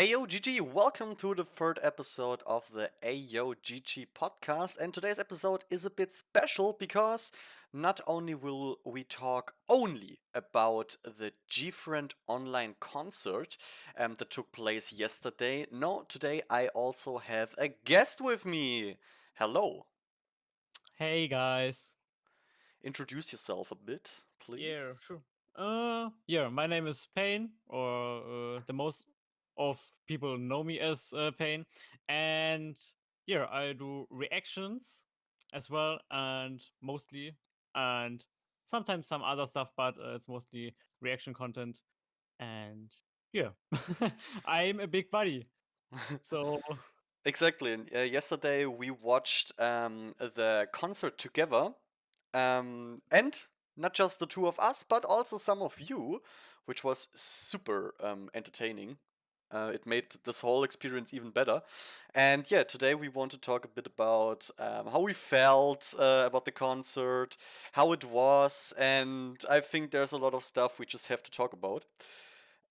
AyoGG, welcome to the third episode of the AyoGG podcast. And today's episode is a bit special because not only will we talk only about the Gfriend online concert that took place yesterday. No, today I also have a guest with me. Hello. Hey guys. Introduce yourself a bit, Yeah, please. sure. My name is Payne, or the most of people know me as Payne, and I do reactions as well, and mostly, and sometimes some other stuff, but it's mostly reaction content. And yeah, I'm a big buddy, so Exactly. And yesterday we watched the concert together, and not just the two of us, but also some of you, which was super entertaining. It made this whole experience even better. And yeah, today we want to talk a bit about how we felt about the concert, how it was, and I think there's a lot of stuff we just have to talk about.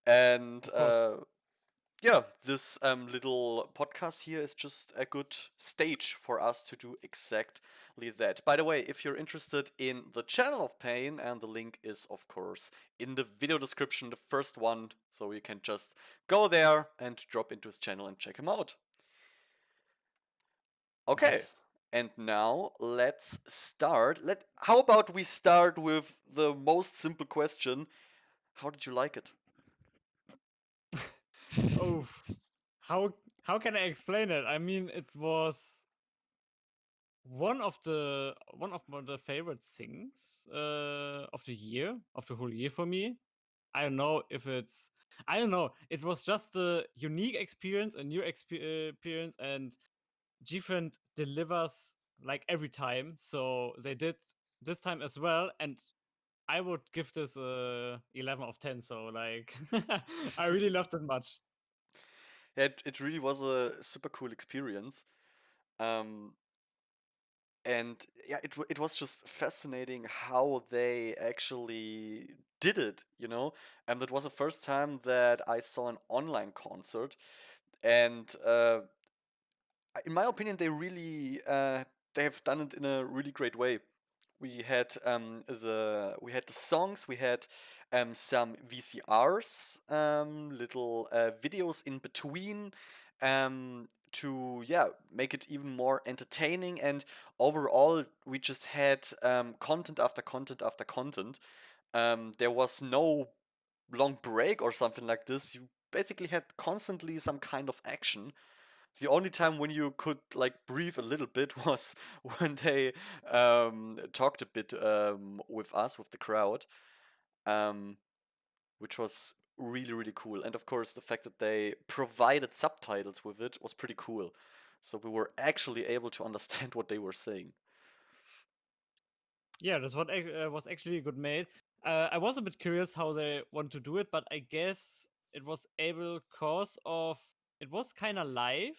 And of course. yeah, this little podcast here is just a good stage for us to do exactly that. By the way, if you're interested in the channel of Pain, and the link is, of course, in the video description, the first one, so you can just go there and drop into his channel and check him out. Okay, Nice. and now let's start. How about we start with the most simple question? How did you like it? Oh, how can I explain it? I mean, it was one of the favorite things of the year, of the whole year for me. I don't know if it's I don't know. It was just a unique experience, a new experience, and Gfriend delivers like every time. So they did this time as well, and I would give this 11 of 10. So like, I really loved it much. Yeah, it really was a super cool experience. Um, and yeah, it was just fascinating how they actually did it, you know. And that was the first time that I saw an online concert, and in my opinion, they have done it in a really great way. We had the songs, we had some VCRs, little videos in between, to make it even more entertaining. And overall, we just had content after content after content. There was no long break or something like this. You basically had constantly some kind of action. The only time when you could like breathe a little bit was when they talked a bit with us, with the crowd, um, which was really, really cool. And of course, the fact that they provided subtitles with it was pretty cool. So we were actually able to understand what they were saying. Yeah, that's what was actually good made. I was a bit curious how they want to do it, but I guess it was able cause of it was kind of live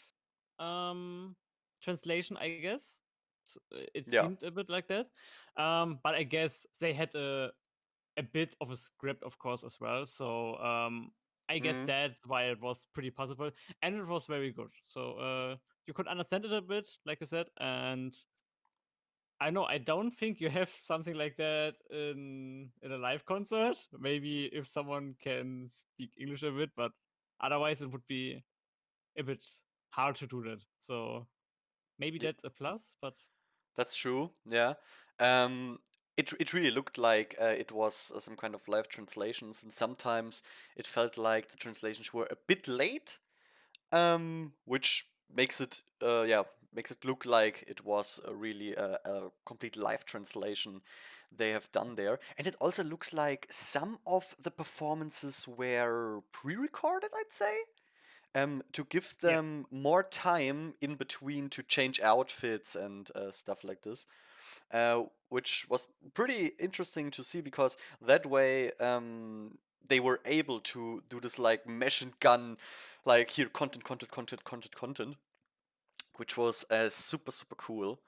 um translation, I guess. It Yeah. seemed a bit like that. But I guess they had a bit of a script, of course, as well. So I guess Hmm. that's why it was pretty possible, and it was very good. So you could understand it a bit, like you said, and I know I don't think you have something like that in a live concert. Maybe if someone can speak English a bit, but otherwise it would be a bit hard to do that. So maybe that's a plus, but That's true. Yeah. Um, it really looked like it was some kind of live translations, and sometimes it felt like the translations were a bit late, which makes it look like it was really a complete live translation they have done there. And it also looks like some of the performances were pre-recorded, I'd say, to give yeah, them more time in between to change outfits and stuff like this, which was pretty interesting to see because that way they were able to do this like mesh and gun, like here content, which was super super cool.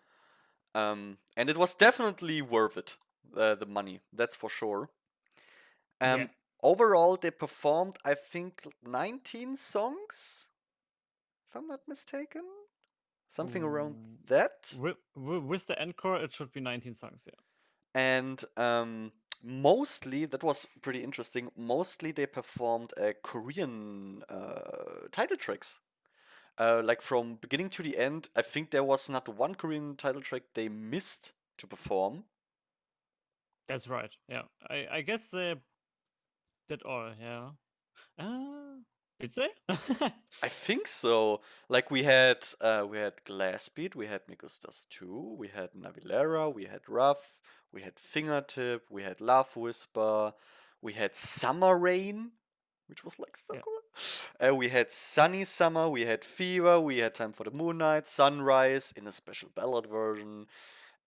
And it was definitely worth it, the money, that's for sure. yeah, Um, overall, they performed, I think, 19 songs, if I'm not mistaken. Something around Ooh. that. With the encore, it should be 19 songs. Yeah, And mostly, that was pretty interesting, mostly they performed Korean title tracks. Like from beginning to the end, I think there was not one Korean title track they missed to perform. that's right. Yeah, I guess they did all. Yeah. Uh, did they? I think so. Like we had Glassbeat, we had Migos 2, we had Navilera, we had Ruff, we had Fingertip, we had Love Whisper, we had Summer Rain, which was like so Yeah, cool. We had Sunny Summer, we had Fever, we had Time for the Moonlight, Sunrise in a special ballad version,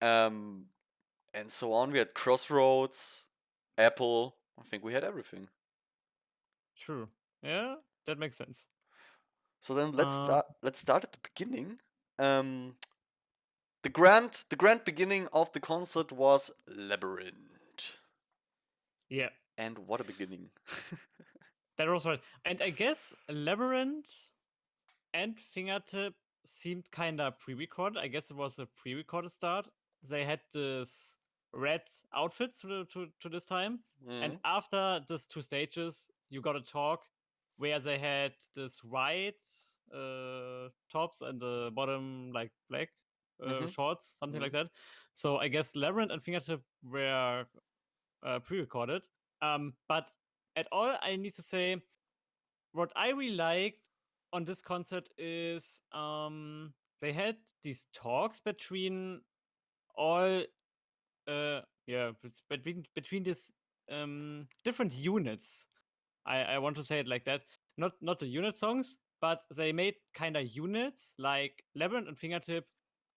um, and so on. We had Crossroads, Apple. I think we had everything. true. Yeah, that makes sense. So then Uh, let's start at the beginning. Um, the grand beginning of the concert was Labyrinth, yeah, and what a beginning! that was right. And I guess Labyrinth and Fingertip seemed kind of pre-recorded. I guess it was a pre-recorded start. They had this red outfits to this time, and Mhm, after these two stages, you got a talk where they had this white tops and the bottom like black mhm, shorts, something mhm. like that. So I guess Labyrinth and Fingertip were pre-recorded. But at all, I need to say what I really liked on this concert is they had these talks between all between these different units. I want to say it like that. Not the unit songs, but they made kind of units like Labyrinth and Fingertip.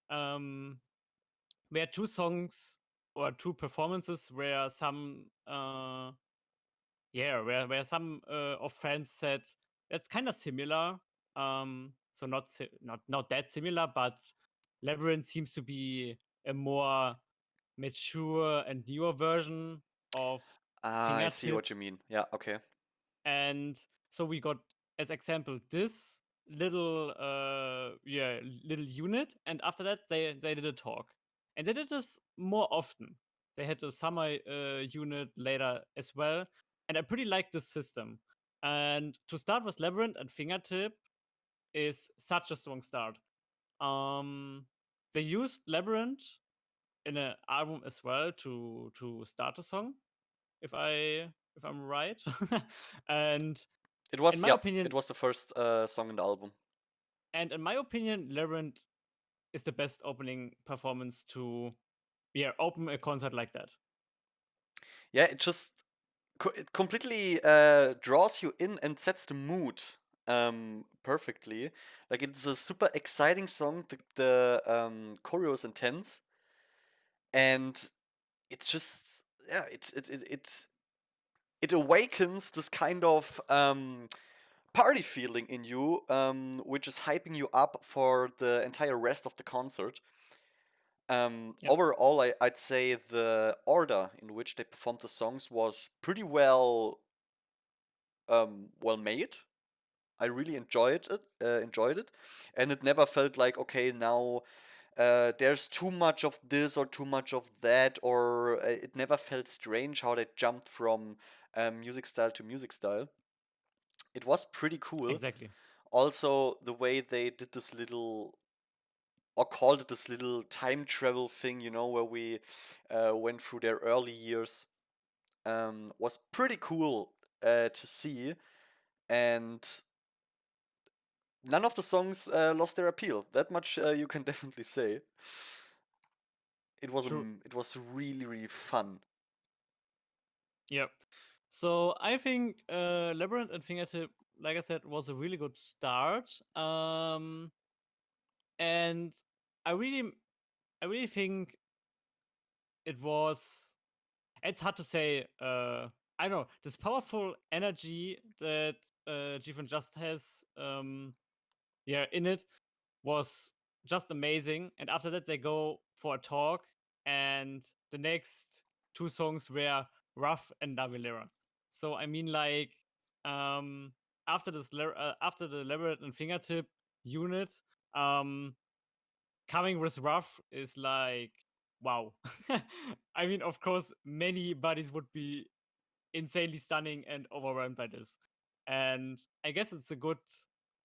Um, where two songs or two performances where some where some of fans said that's kind of similar. So not that similar, but Labyrinth seems to be a more mature and newer version of Ah, I see Fingertip, what you mean. Yeah, okay. and so we got as example this little little unit, and after that they did a talk, and they did this more often. They had a summer unit later as well, and I pretty like this system. And to start with Labyrinth and Fingertip is such a strong start. They used Labyrinth in an album as well to start a song, if I'm right. And It in was, my yeah, it opinion, was the first song in the album. Labyrinth is the best opening performance to open a concert like that. Yeah, it completely draws you in and sets the mood perfectly. Like it's a super exciting song. The choreo is intense, and it's just yeah, it awakens this kind of party feeling in you, which is hyping you up for the entire rest of the concert. Yeah, Overall, I'd say the order in which they performed the songs was pretty well made. I really enjoyed it, and it never felt like okay now there's too much of this or too much of that, or it never felt strange how they jumped from music style to music style. It was pretty cool. exactly. Also, the way they did this little or called it this little time travel thing, where we went through their early years, was pretty cool to see. And none of the songs lost their appeal. That much you can definitely say. True. It was really really fun. Yeah. So I think Labyrinth and Fingertip, like I said, was a really good start. And I really, I really think it was. It's hard to say. I don't know this powerful energy that Gfriends just has. In it was just amazing. And after that, they go for a talk, and the next two songs were Rough and Navilera. So I mean, like, um, after the labyrinth and fingertip unit, um, coming with rough is like, wow. I mean, of course, many bodies would be insanely stunning and overwhelmed by this. And I guess it's a good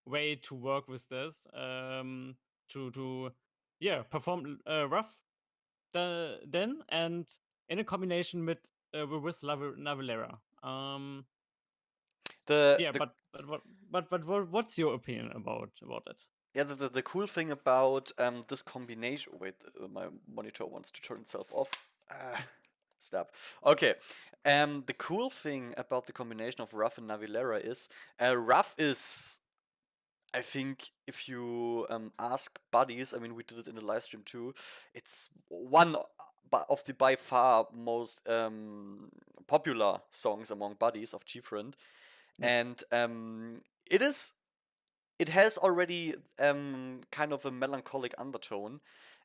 way to work with this, to yeah, perform rough then, and in a combination with Navillera. The Yeah, the what's your opinion about it? Yeah, the cool thing about this combination. Wait, my monitor wants to turn itself off. Stop. Okay. The cool thing about the combination of Ruff and Navilera is Ruff is, I think, if you ask buddies, I mean, we did it in the live stream too. It's one of the by far most popular songs among buddies of Gfriend, Yeah, and it is it has already kind of a melancholic undertone,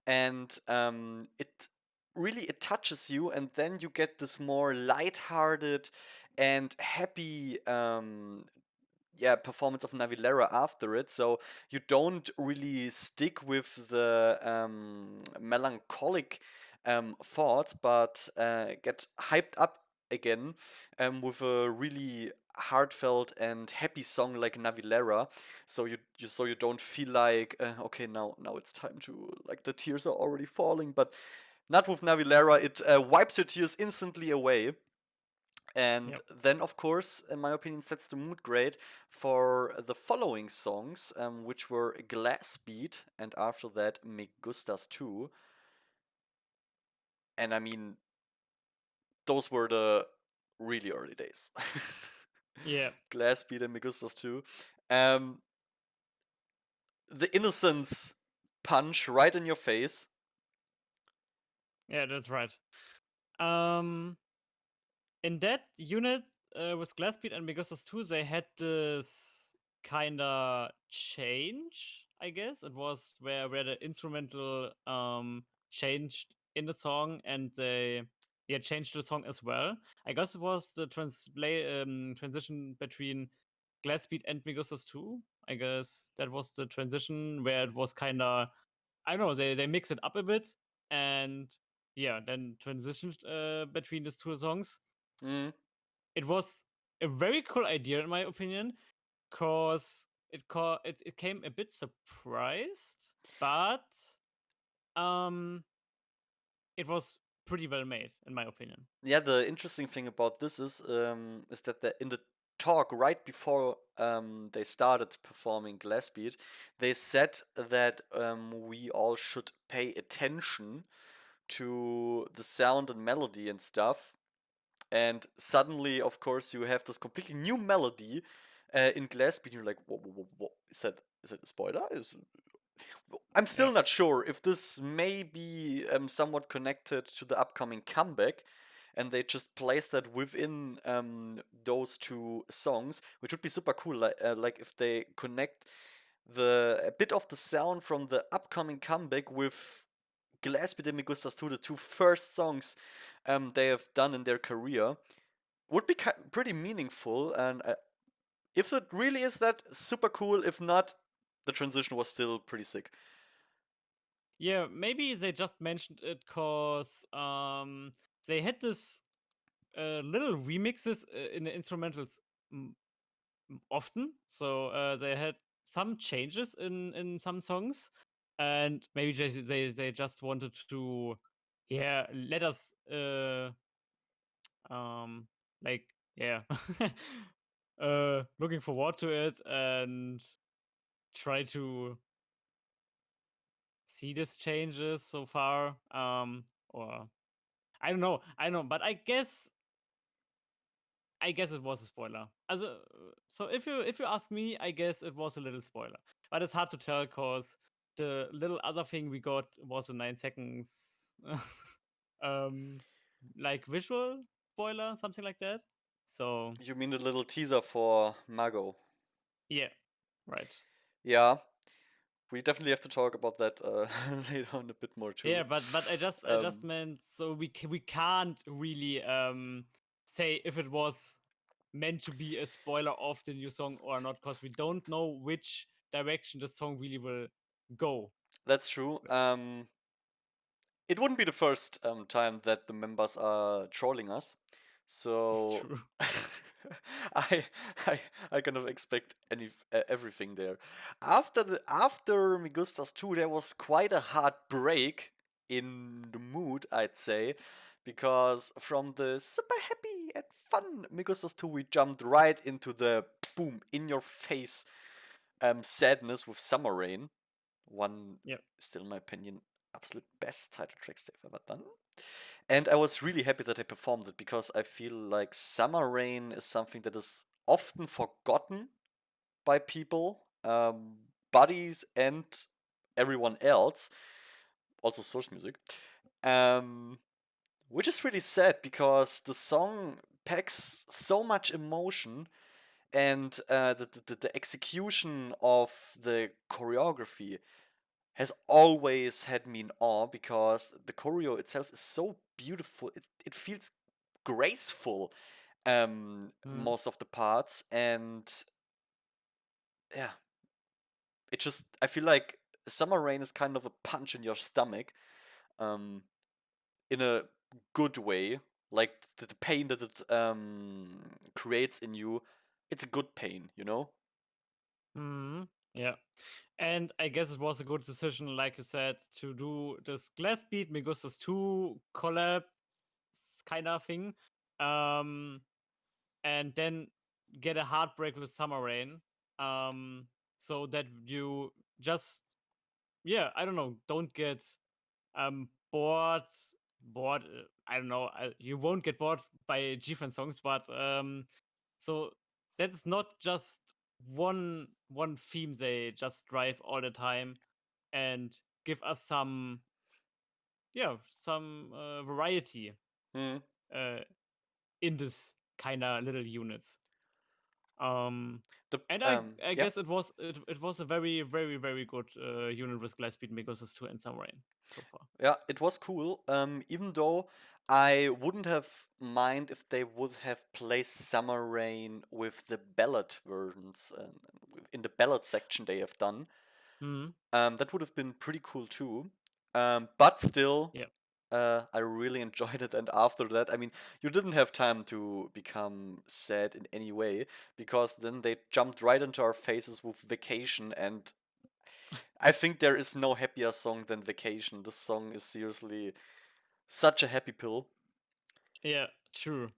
and it touches you, and then you get this more light-hearted and happy performance of Navilera after it. So you don't really stick with the melancholic thoughts, but get hyped up again with a really heartfelt and happy song like Navilera. So you don't feel like okay, now it's time to, like, the tears are already falling, but not with Navilera. It wipes your tears instantly away, yeah, and then, of course, in my opinion, sets the mood great for the following songs, which were Glass Beat and after that Me Gustas too. And I mean, those were the really early days. yeah, Glass Beat and Me Gustas too. Um, the innocence punch right in your face. yeah. That's right. Um, in that unit with Glassbeat and Megasus 2, they had this kinda change, I guess. It was where the instrumental changed in the song, and they changed the song as well. I guess it was the transition between Glassbeat and Megasus 2. I guess that was the transition where it was kinda, I don't know, they mix it up a bit, and yeah, then transitioned between these two songs. Mm. It was a very cool idea, in my opinion, because it came a bit surprised, but um, it was pretty well made, in my opinion. Yeah, the interesting thing about this is that in the talk right before they started performing Glass Beat, they said that we all should pay attention to the sound and melody and stuff. And suddenly, of course, you have this completely new melody in Glass Beat. You're like, whoa, is that a spoiler? I'm Yeah, still not sure if this may be somewhat connected to the upcoming comeback, and they just place that within those two songs, which would be super cool. Like if they connect a bit of the sound from the upcoming comeback with Glass Beat and Me Gustas 2, the two first songs they have done in their career, would be pretty meaningful. And if it really is that, super cool. If not, the transition was still pretty sick. yeah. Maybe they just mentioned it because they had this little remixes in the instrumentals mm, often. So they had some changes in some songs, and maybe they just wanted to, yeah, let us um like, yeah, looking forward to it and try to see these changes so far. Or I don't know, but I guess it was a spoiler. So if you ask me, I guess it was a little spoiler, but it's hard to tell because the little other thing we got was a 9 seconds, um, like visual spoiler, something like that. So You mean the little teaser for Mago? yeah, right. Yeah, we definitely have to talk about that later on a bit more Yeah, too. but I just Um, meant, so we can't really say if it was meant to be a spoiler of the new song or not, because we don't know which direction the song really will go. That's true. It wouldn't be the first time that the members are trolling us, so True. I, I I kind of expect everything there. After Migustas 2, there was quite a hard break in the mood, I'd say, because from the super happy and fun Migustas 2, we jumped right into the boom in your face sadness with Summer Rain. One, Yeah. still in my opinion, absolute best title tracks they've ever done. And I was really happy that I performed it because I feel like Summer Rain is something that is often forgotten by people, buddies, and everyone else, also source music. Um, which is really sad because the song packs so much emotion and the execution of the choreography has always had me in awe because the choreo itself is so beautiful. It feels graceful Mm. most of the parts, and yeah, it just I feel like Summer Rain is kind of a punch in your stomach, um, in a good way. Like the pain that it creates in you, it's a good pain, you know. Mm. Yeah. And I guess it was a good decision, like you said, to do this Glass Beat Megustas 2 collab kind of thing. Um, and then get a heartbreak with Summer Rain. Um, so that you just, yeah, I don't know, don't get bored. Bored. I don't know. You won't get bored by Gfriends songs, but so that's not just one theme they just drive all the time, and give us some, yeah, some variety Mm. uh, in this kind of little units. Um, The and I yeah. guess it was a very very good unit with Glassbeat, Megasus 2 and Some Rain so far. Yeah, it was cool. Even though I wouldn't have mind if they would have placed Summer Rain with the ballad versions in the ballad section they have done. Hmm. That would have been pretty cool too. But still, Yeah. I really enjoyed it. And after that, I mean, you didn't have time to become sad in any way because then they jumped right into our faces with Vacation, and I think there is no happier song than Vacation. This song is seriously such a happy pill. Yeah. True.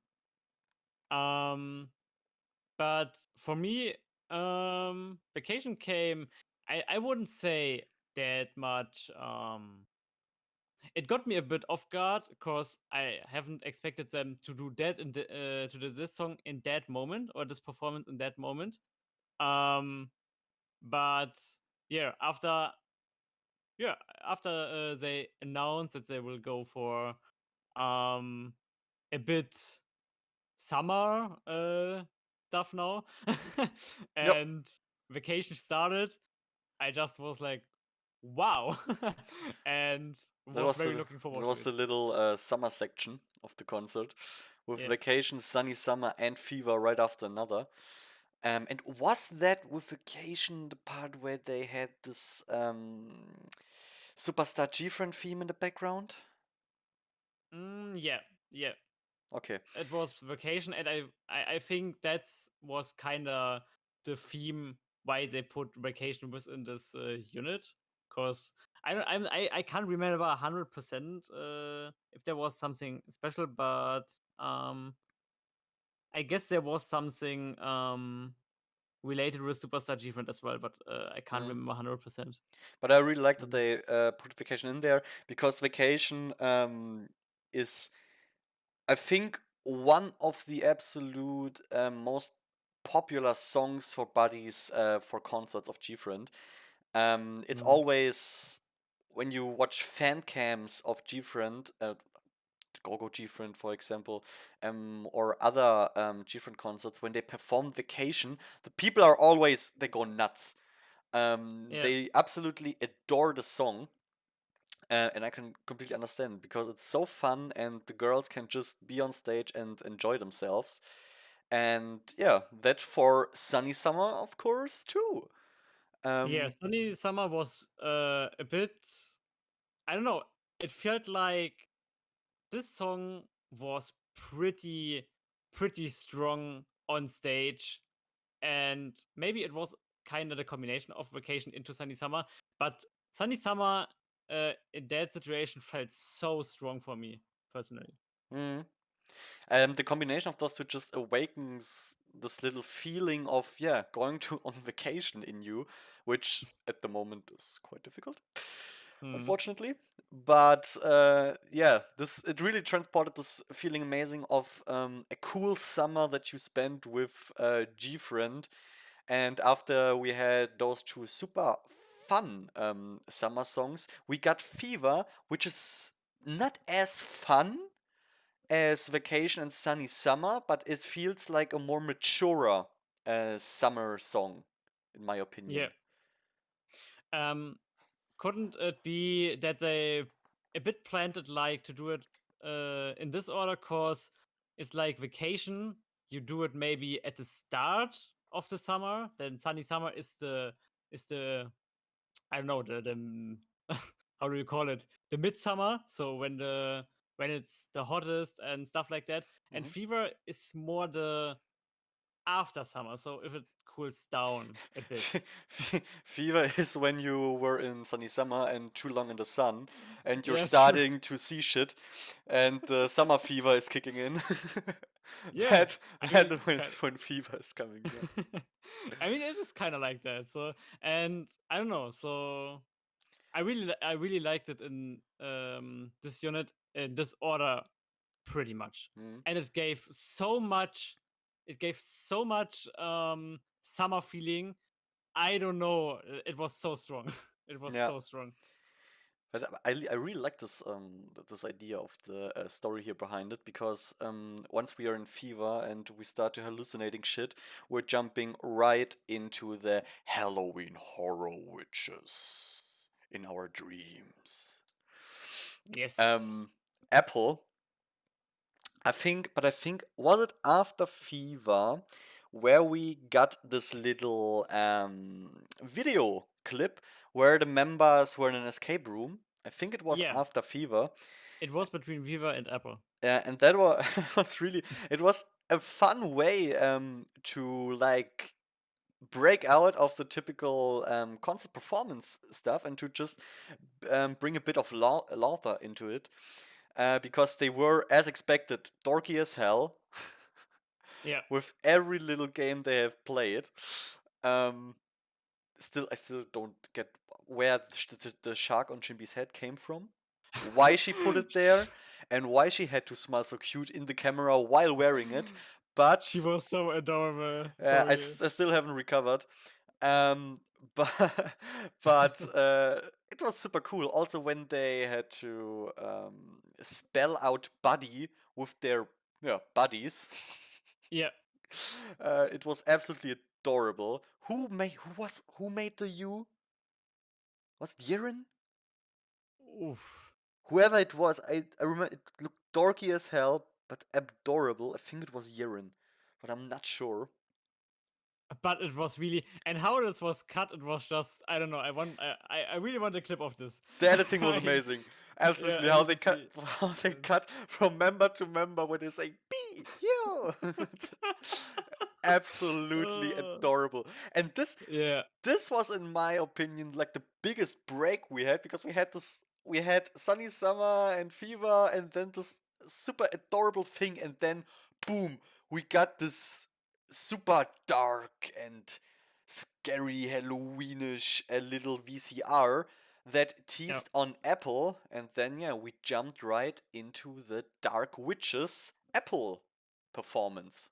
Um, but for me, Vacation came. I wouldn't say that much. It got me a bit off guard because I haven't expected them to do that in to do this song in that moment, or this performance in that moment. Um, but yeah, yeah after they announced that they will go for um a bit summer stuff now, Yep, and Vacation started, I just was like, wow, and that was was very the looking that forward to was it. the little summer section of the concert with Yeah. Vacation, Sunny Summer, and Fever right after another. And was that with Vacation the part where they had this Superstar G-Friend theme in the background? Yeah, yeah. Okay. It was Vacation, and I think that's was kind of the theme why they put Vacation within this unit, because I can't remember 100% if there was something special, but um I guess there was something related with Superstar G-Friend as well, but I can't Mm. remember 100%. But I really like that Mm. they put Vacation in there because Vacation is, I think, one of the absolute most popular songs for buddies for concerts of Gfriend. It's Mm. always when you watch fan cams of Gfriend, Gogo Gfriend, for example, or other Gfriend concerts, when they perform Vacation, the people are always they go nuts. Yeah. They absolutely adore the song, and I can completely understand because it's so fun and the girls can just be on stage and enjoy themselves. And yeah, that for Sunny Summer, of course, too. Yeah, Um, Sunny Summer was a bit. I don't know. It felt like this song was pretty strong on stage, and maybe it was kind of the combination of Vacation into Sunny Summer, but Sunny Summer in that situation felt so strong for me personally. mm. The combination of those two just awakens this little feeling of, yeah, going to on vacation in you, which at the moment is quite difficult, Hmm. unfortunately. But yeah, this it really transported this feeling amazing of a cool summer that you spent with Gfriend. And after we had those two super fun summer songs, we got Fever, which is not as fun as Vacation and Sunny Summer, but it feels like a more mature summer song, in my Yeah. opinion. Um, couldn't it be that they a bit planned it like to do it in this order? Cause it's like Vacation. You do it maybe at the start of the summer. Then Sunny Summer is the I don't know how do you call it, the midsummer. So when it's the hottest and stuff like that. And Mhm. Fever is more the after summer. So if it cools down a bit. Fever is when you were in Sunny Summer and too long in the sun, and you're Yeah, true. starting to see shit, and summer fever is kicking in. Yeah, that I that mean, when fever is coming. Yeah. I mean, it is kind of like that. So, and I don't know. So, I really liked it in this unit in this order pretty much, Mhm. and it gave so much. It gave so much summer feeling. I don't know. It was so strong. It was Yeah. so strong. But I really like this this idea of the story here behind it, because once we are in fever and we start to hallucinating shit, we're jumping right into the Halloween horror witches in our dreams. Yes. Um, Apple, I think was it after Fever where we got this little video clip where the members were in an escape room. I think it was Yeah. after Fever, It was between Viva and Apple. and that was was really, it was a fun way to like break out of the typical concert performance stuff and to just bring a bit of laughter into it, because they were, as expected, dorky as hell Yeah. with every little game they have played. Um, I still don't get where the shark on Chimby's head came from, why she put it there, and why she had to smile so cute in the camera while wearing it. She But was so adorable for real. I still haven't recovered. Um, but it was super cool. Also, when they had to spell out buddy with their, yeah, buddies, Yeah. it was absolutely adorable. Who made the U? Was it Yiren? Oof. Whoever it was, I remember it looked dorky as hell, but adorable. I think it was Yiren, but I'm not sure. But it was really, and how this was cut, it was just, I don't know. I really want a clip of this. The editing was I, amazing. yeah, Absolutely, I how need they to cut, see. how they cut from member to member when they say "B you." Absolutely Uh, adorable. And yeah, this was, in my opinion, like the biggest break we had, because we had Sunny Summer and Fever, and then this super adorable thing, and then boom, we got this super dark and scary Halloweenish little VCR that yeah, teased on Apple, and then yeah, we jumped right into the Dark Witches Apple performance.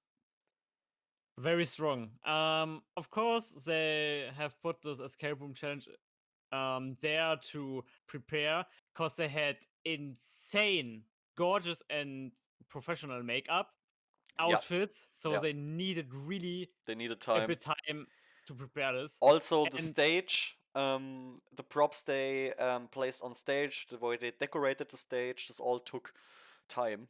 very strong. Of course they have put this escape room challenge there to prepare because they had insane, gorgeous and professional makeup Yeah, outfits, so yeah, they needed really they needed a time. bit time to prepare this. Also, the And stage, the props they placed on stage, the way they decorated the stage, this all took time.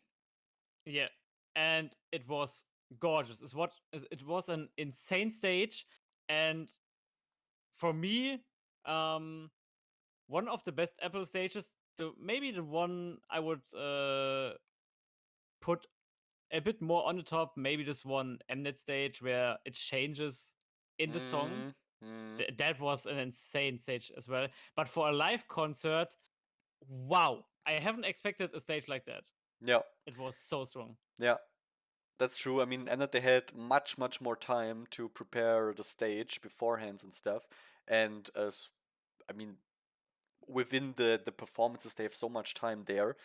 yeah, and it was gorgeous. It was an insane stage, and for me, um, one of the best Apple stages. Maybe the one I would put a bit more on the top. Maybe this one Mnet stage where it changes in the song. Mm, mm, That was an insane stage as well. But for a live concert, wow! I haven't expected a stage like that. yeah, It was so strong. yeah. That's true. I mean, and that they had much more time to prepare the stage beforehand and stuff. And as I mean, within the performances, they have so much time there.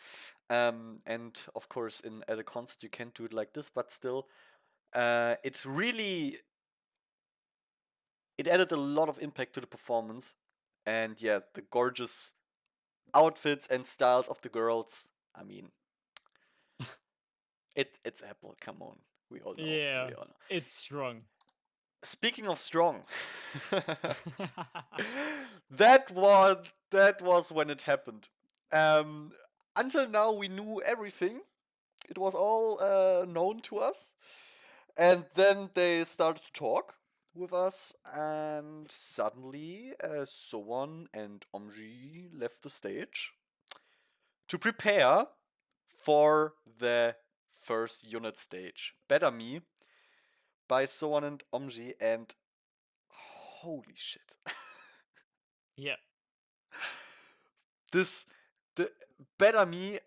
And of course, in at a concert, you can't do it like this, but still, it's really it added a lot of impact to the performance. And yeah, the gorgeous outfits and styles of the girls. I mean, it's Apple. Come on, we all know. Yeah, We all know. it's strong. Speaking of strong, that was when it happened. Um, until now, we knew everything. It was all known to us, and then they started to talk with us, and suddenly, Sowon and Omji left the stage to prepare for the first unit stage. Better Me by Sowon and Omji, and holy shit. Yeah. This the Better Me,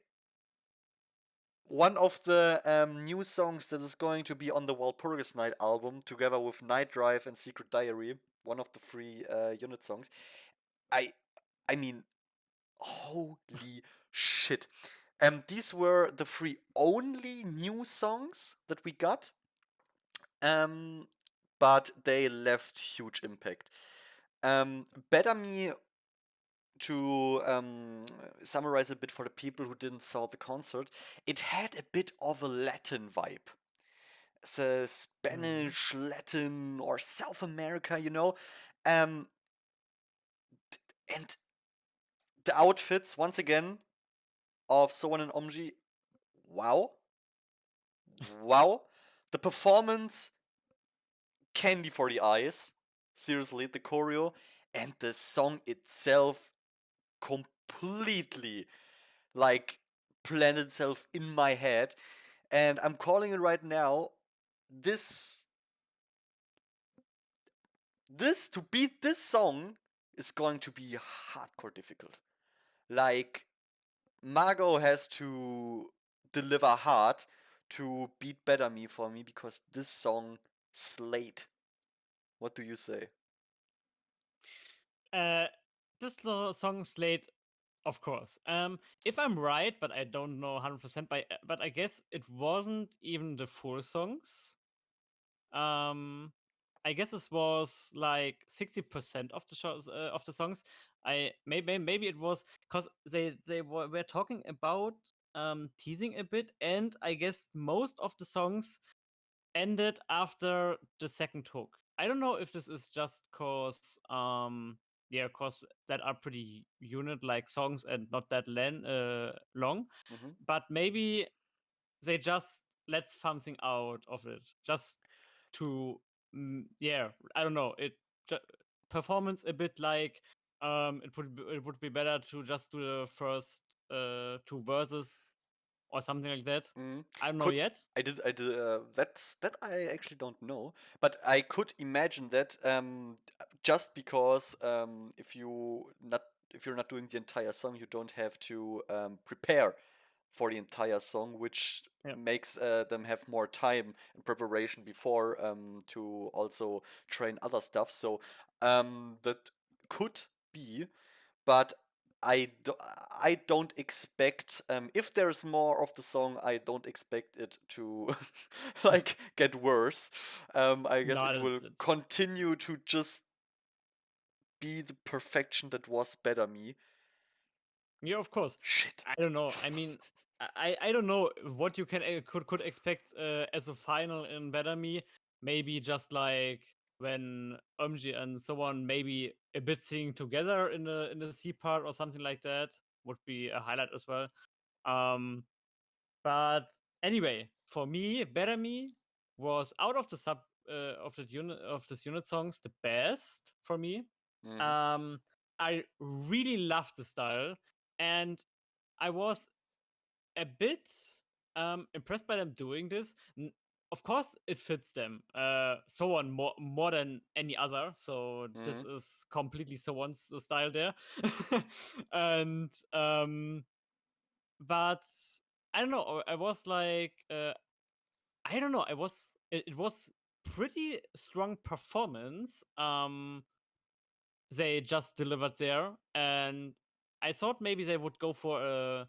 one of the new songs that is going to be on the Walpurgis Night album, together with Night Drive and Secret Diary, one of the three unit songs. I I mean, holy shit! These were the three only new songs that we got. Um, but they left huge impact. Better Me, to summarize a bit for the people who didn't saw the concert, it had a bit of a Latin vibe. It's a Mhm. Spanish, Latin, or South America, you know. Um, and the outfits, once again, of Soan and Omji, wow. Wow. The performance, candy for the eyes. Seriously, the choreo. And the song itself, completely like planted itself in my head, and I'm calling it right now. This this to beat this song is going to be hardcore difficult. Like, Margot has to deliver hard to beat Better Me for me, because this song slayed. What do you say? Uh, song Slate, of course. If I'm right, but I don't know 100%, but I guess it wasn't even the full songs. Um, I guess it was like 60% of the shows of the songs. Maybe it was because were talking about teasing a bit, and I guess most of the songs ended after the second hook. I don't know if this is just cause yeah, cause that are pretty unit like songs and not that long, Mm-hmm. but maybe they just let something out of it just to yeah, I don't know, ju- performance a bit like it would be better to just do the first two verses or something like that. Mm. I don't know Could yet. that I actually don't know, but I could imagine that, just because, if you're not doing the entire song, you don't have to prepare for the entire song, which Yeah. makes them have more time in preparation before, to also train other stuff. So that could be, but I don't expect, if there's more of the song, I don't expect it to like get worse. I guess No, it will that's continue to just be the perfection that was Better Me. yeah, of course. Shit. I don't know. I mean, I don't know what you could expect as a final in Better Me. Maybe just like when Omji and so on, maybe a bit singing together in the C part or something like that would be a highlight as well. Um, but anyway, for me, Better Me. was out of the sub of the unit of this unit songs the best for me. Mm-hmm. Um, I really loved the style, and I was a bit impressed by them doing this. Of course, it fits them. So on more than any other. So Mm-hmm. this is completely so one's the style there, and but I don't know. I was like, I don't know. It was pretty strong performance. They just delivered there, and I thought maybe they would go for a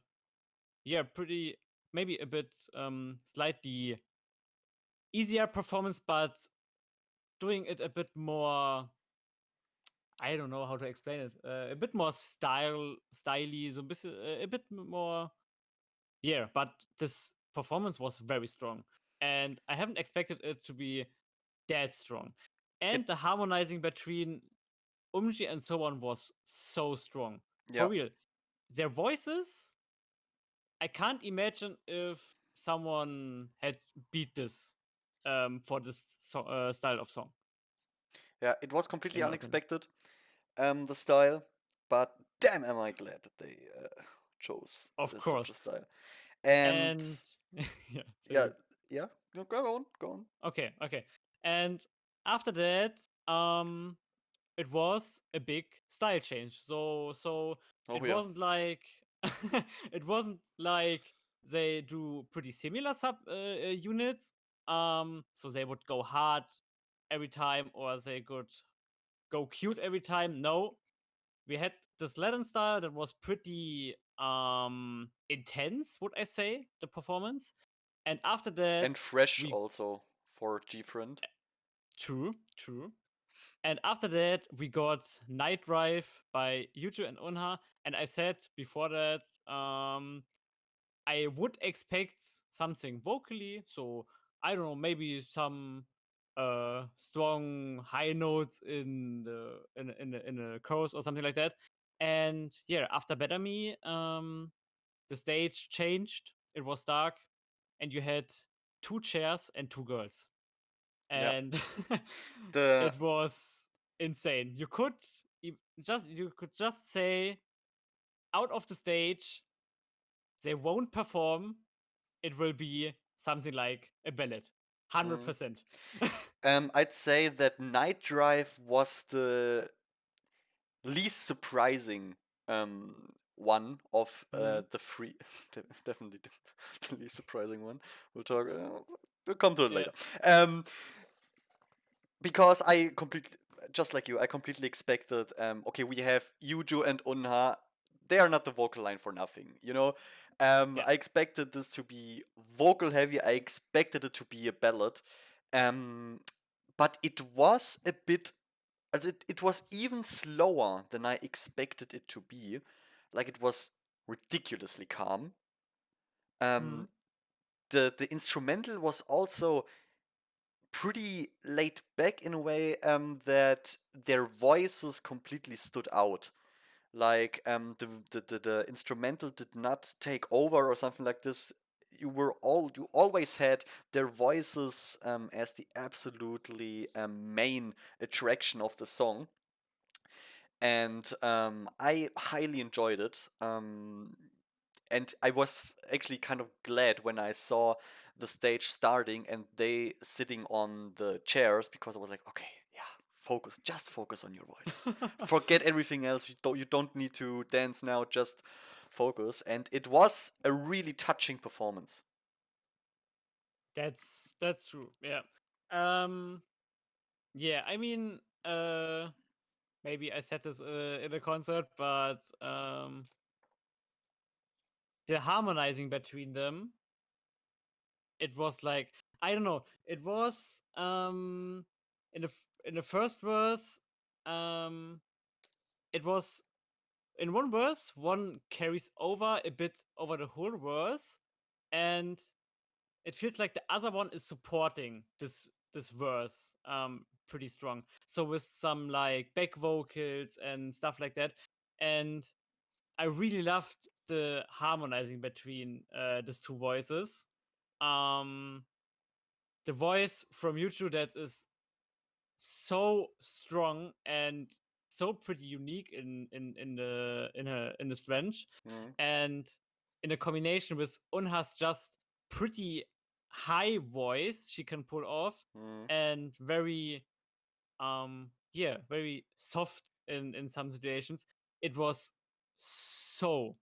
pretty maybe a bit slightly easier performance, but doing it a bit more. I don't know how to explain it. A bit more styly, so a bit more. Yeah, but this performance was very strong, and I haven't expected it to be that strong. It And the harmonizing between Umji and so on was so strong. For yeah. real. Their voices, I can't imagine if someone had beat this for this style of song, Yeah, it was completely in my opinion. unexpected, the style, but damn, am I glad that they chose Of this such a course. style. And And yeah, say yeah, you. yeah, no, go on, go on. Okay, okay. And after that, it was a big style change. So Oh it yeah, wasn't like it wasn't like they do pretty similar sub units. So they would go hard every time, or they could go cute every time. No, we had this Latin style that was pretty intense, would I say, the performance. And after that, and fresh we also for Gfriend. true, true. And after that, we got Night Drive by Yuju and Unha. And I said before that, I would expect something vocally. So I don't know, maybe some strong high notes in the chorus or something like that. And yeah, after Better Me, the stage changed. It was dark, and you had two chairs and two girls, Yeah, and the it was insane. You could just say out of the stage they won't perform. It will be something like a ballad, hundred mm, percent. I'd say that Night Drive was the least surprising one of Mhm. the three. Definitely the least surprising one. We'll talk. We'll come to it Yeah. later. Because I completely, just like you, I completely expected. Okay, we have Yuju and Unha. They are not the vocal line for nothing, you know. Yeah. I expected this to be vocal heavy. I expected it to be a ballad, um, but it was a bit. As it was even slower than I expected it to be. Like it was ridiculously calm. Mhm. Um, the instrumental was also pretty laid back in a way that their voices completely stood out. Like the instrumental did not take over or something like this. You always had their voices as the absolutely main attraction of the song, and I highly enjoyed it. And I was actually kind of glad when I saw the stage starting and they sitting on the chairs, because I was like, okay, yeah, focus, just focus on your voices. Forget everything else. You don't need to dance now. Just focus. And it was a really touching performance. That's true. Yeah. Um. Yeah. I mean, maybe I said this in a concert, but the harmonizing between them, it was like, I don't know. It was in the first verse, um, it was in one verse, one carries over a bit over the whole verse, and it feels like the other one is supporting this verse pretty strong. So with some like back vocals and stuff like that, and I really loved the harmonizing between these two voices. Um, the voice from YouTube that is so strong and so pretty unique in the Strange, Mm, and in a combination with Unha's just pretty high voice she can pull off, mm, and very very soft in some situations. It was so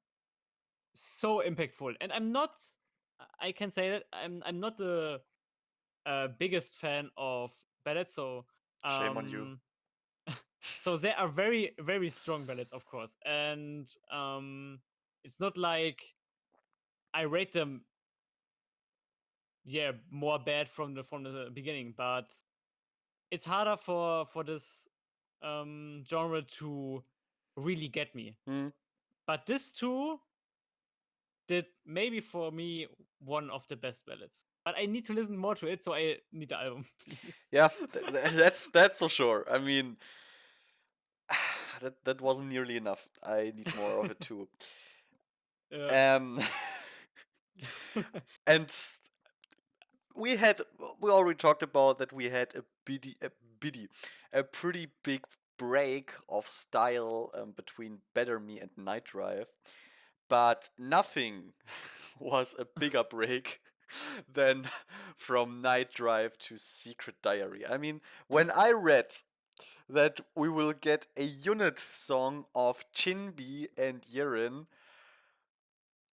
impactful, and I can say that I'm not the biggest fan of ballads, shame on you. um so they are very strong ballads, of course, and it's not like I rate them more bad from the beginning, but it's harder for this genre to really get me. Mm. But this two did maybe for me one of the best ballads. But I need to listen more to it, so I need the album, please. Yeah, that's for sure. I mean, that wasn't nearly enough. I need more of it too. Yeah. Um, and we already talked about that we had a pretty big break of style between Better Me and Night Drive, but nothing was a bigger break than from Night Drive to Secret Diary. I mean, when I read that we will get a unit song of Chinbi and Yirin,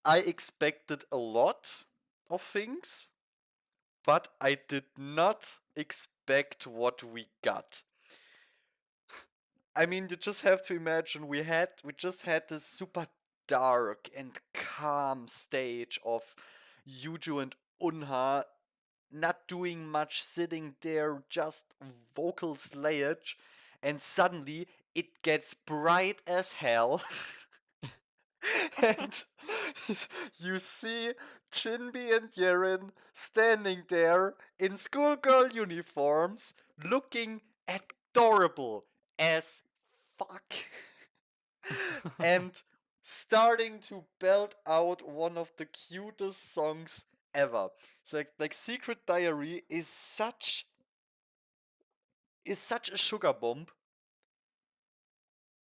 I expected a lot of things, but I did not expect what we got. I mean, you just have to imagine we just had this super dark and calm stage of Yuju and Unha not doing much, sitting there, just vocal slayage, and suddenly it gets bright as hell. And you see Chinby and Yeren standing there in schoolgirl uniforms, looking adorable as fuck, and starting to belt out one of the cutest songs ever. It's like Secret Diary is such a sugar bomb.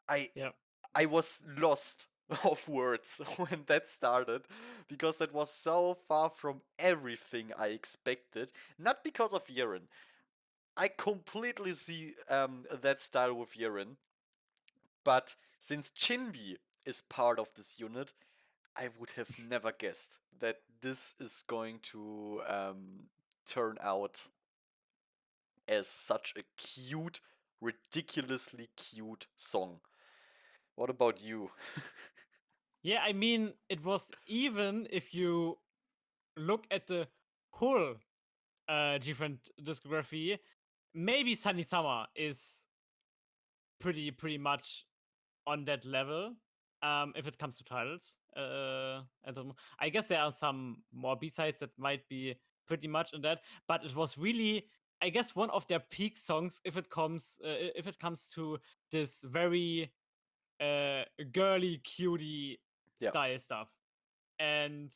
I Yeah. I was lost of words when that started because that was so far from everything I expected. Not because of Yeren. I completely see that style with Yeren, but since Chinbi is part of this unit, I would have never guessed that this is going to turn out as such a cute, ridiculously cute song. What about you? Yeah, I mean, it was, even if you look at the whole different discography, maybe Sunny Summer is pretty much on that level. If it comes to titles, I guess there are some more B-sides that might be pretty much in that, but it was really, I guess, one of their peak songs if it comes to this very girly, cutie Yeah. style stuff, and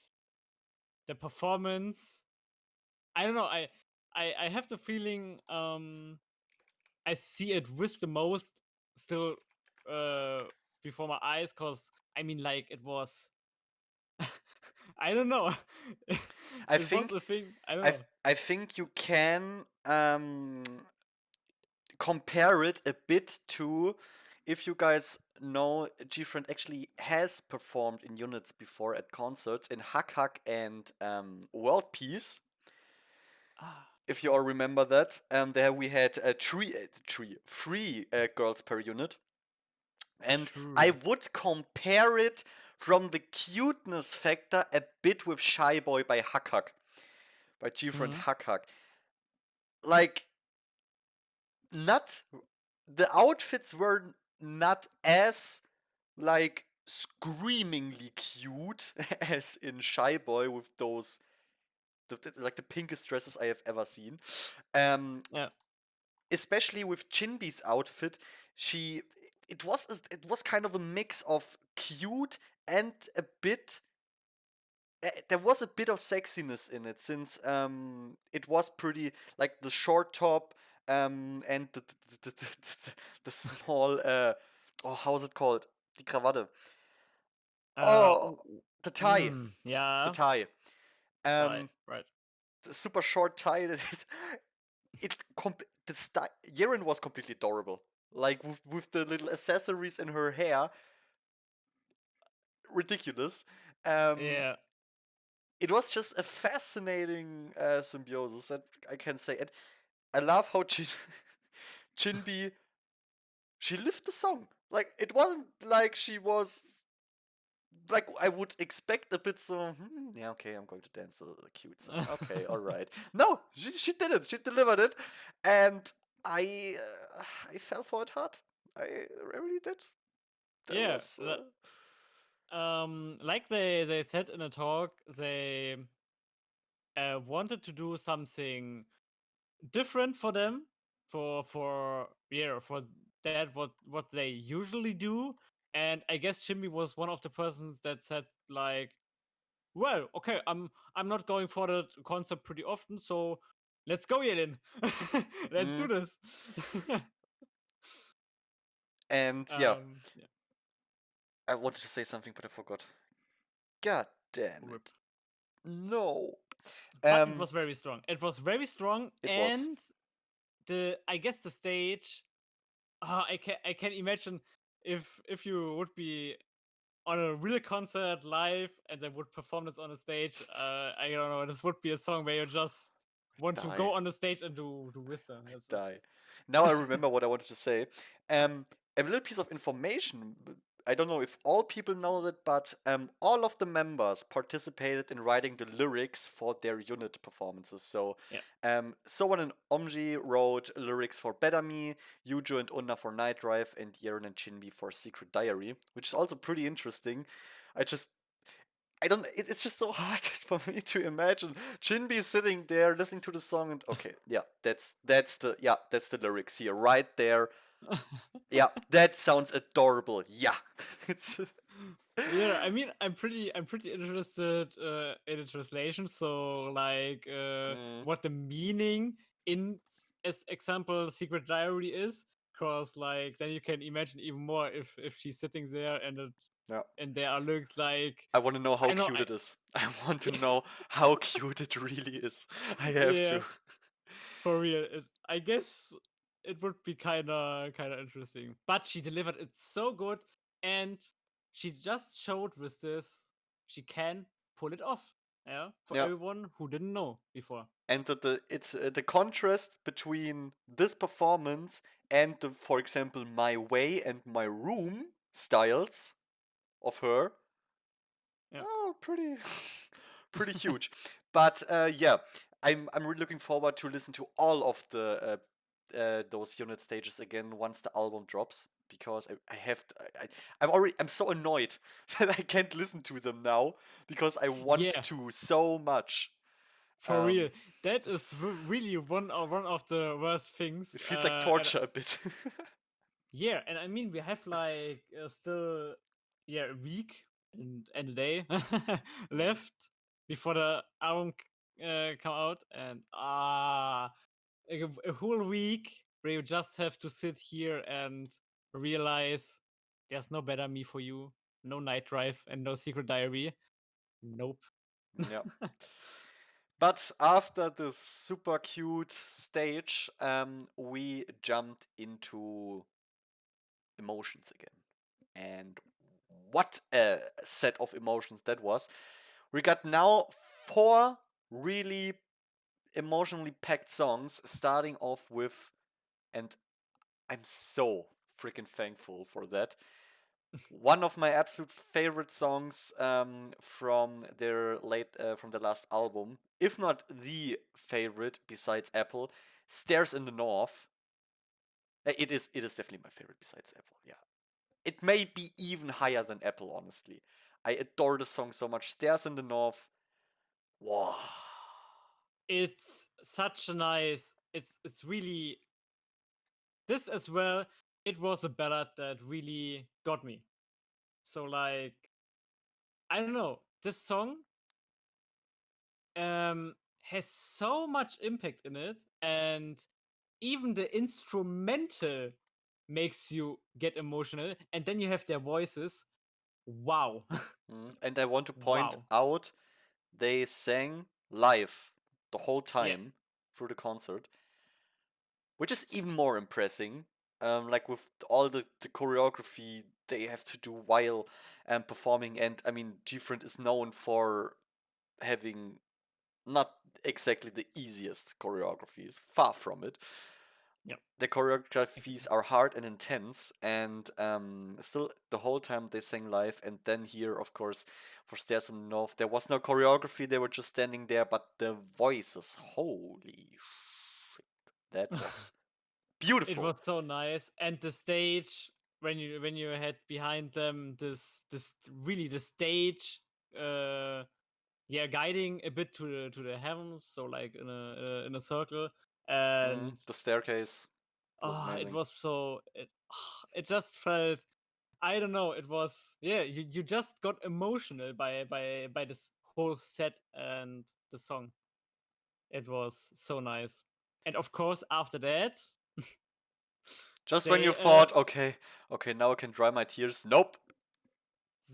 the performance. I don't know. I have the feeling I see it with the most still uh before my eyes, because I mean, like, it was. I don't know. I It was think a thing. I don't I know. I think you can compare it a bit to, if you guys know, Gfriend actually has performed in units before at concerts in Hack Hack and World Peace. Ah, If you all remember that, there we had three girls per unit, and I true. would compare it from the cuteness factor a bit with Shy Boy by Hack Hack, by Gfriend Hmm. Hack Hack. Like, not the outfits were not as like screamingly cute as in Shy Boy with those like the pinkest dresses I have ever seen. Um, Yeah. Especially with Chinbi's outfit, she it was kind of a mix of cute and a bit there was a bit of sexiness in it since it was pretty like the short top and the small oh, how is it called? Die Krawatte. Oh, the tie. The yeah, tie. right, Um right. the super short tie that is the style Yeren was completely adorable. Like with the little accessories in her hair, ridiculous. Um Yeah. it was just a fascinating symbiosis that I can say. And I love how Chinbi she lived the song. Like it wasn't like she was like I would expect a bit so. Yeah, okay, I'm going to dance a cute song. Okay, all right. No, she did it. She delivered it, and I I fell for it hard. I really did. That Yeah, was like they said in a talk, they wanted to do something different for them, for yeah, for that what they usually do. And I guess Jimmy was one of the persons that said like, well, okay, I'm not going for the concept pretty often, so let's go here then. Let's do mm, this. and yeah, Yeah, I wanted to say something but I forgot. God damn rip. it! No. But it Um, was very strong. It was very strong, it was. and the I guess the stage. I can imagine if you would be on a real concert live and they would perform this on a stage. I don't know. This would be a song where you just want to Die. go on the stage and do with them. This Die. is Now I remember what I wanted to say. A little piece of information. I don't know if all people know that, but all of the members participated in writing the lyrics for their unit performances. So, yeah, Sowan and Omji wrote lyrics for Better Me, Yujo and Unna for Night Drive, and Yeren and Chinbi for Secret Diary, which is also pretty interesting. I just I don't. It's just so hard for me to imagine Chinby sitting there listening to the song and okay, yeah, that's the lyrics here, right there. Yeah, that sounds adorable. Yeah, it's yeah. I mean, I'm pretty interested in the translation. So like, mm, what the meaning in as example Secret Diary is, because like then you can imagine even more if she's sitting there yeah. and there are lyrics like I want to know how I know cute I it is. I want to know how cute it really is. I have yeah, to. for real. I guess it would be kind of interesting. But she delivered it so good, and she just showed with this she can pull it off. Yeah, for Yeah, everyone who didn't know before. and it's the contrast between this performance and the, for example, My Way and My Room styles of her. Yeah, Oh, pretty, pretty huge. But yeah, I'm really looking forward to listen to all of the those unit stages again once the album drops because I have to, I'm so annoyed that I can't listen to them now because I want yeah, to so much. for real. Um, That is this really one of the worst things. it feels like And torture a bit. yeah, and I mean we have like still a week and a day Mm, left before the album come out, and a whole week where you just have to sit here and realize there's no better me for you, no night drive, and no secret diary. Nope. yeah. But after this super cute stage, we jumped into emotions again. And what a set of emotions that was. We got now four really emotionally packed songs, starting off with, and I'm so freaking thankful for that. One of my absolute favorite songs from the last album, if not the favorite besides Apple, "Stairs in the North." It is definitely my favorite besides Apple. Yeah, it may be even higher than Apple, honestly. I adore the song so much. Stairs in the North. Wow. It's such a nice. It's really this as well. It was a ballad that really got me. So like I don't know this song. has so much impact in it, and even the instrumental makes you get emotional, and then you have their voices. Wow. And I want to point Wow. out they sang live the whole Yeah. time through the concert, which is even more impressive. Like with all the choreography they have to do while performing, and I mean, Gfriend is known for having not exactly the easiest choreographies, far from it. Yeah. The choreographies Exactly. are hard and intense, and still the whole time they sang live. And then here, of course, for Stairs in the North, there was no choreography; they were just standing there. But the voices, holy shit, that was It beautiful. was so nice, and the stage, when you had behind them this really the stage, uh yeah, guiding a bit to the heavens, so like in a circle. And The staircase was it amazing. was so it just felt, I don't know, it was, yeah, you just got emotional by this whole set and the song. It was so nice. And of course after that, Just when you they thought, okay, okay, now I can dry my tears. Nope.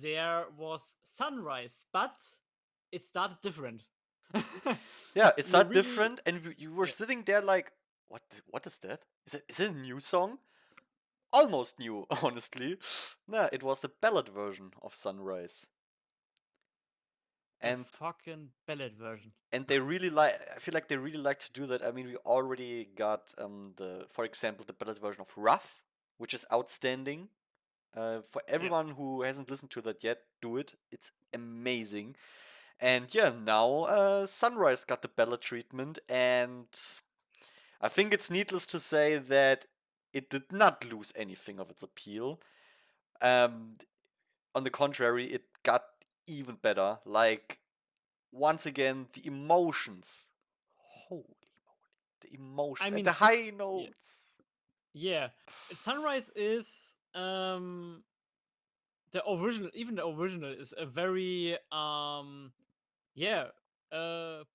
there was sunrise, but it started different. Yeah, it's You not really, different, and you were yeah, sitting there like, what? What is that? Is it a new song? Almost new, honestly. Nah, it was the ballad version of Sunrise, the and fucking ballad version. they really like. I feel like they really like to do that. I mean, we already got for example, the ballad version of Rough, which is outstanding. For Yeah, everyone who hasn't listened to that yet, do it. It's amazing. And yeah, now Sunrise got the ballad treatment, and I think it's needless to say that it did not lose anything of its appeal. Um, on the contrary, it got even better. Like, once again, the emotions. Holy moly. The I emotions and mean, the high yeah, notes. yeah. Sunrise is the original. Even the original is a very yeah,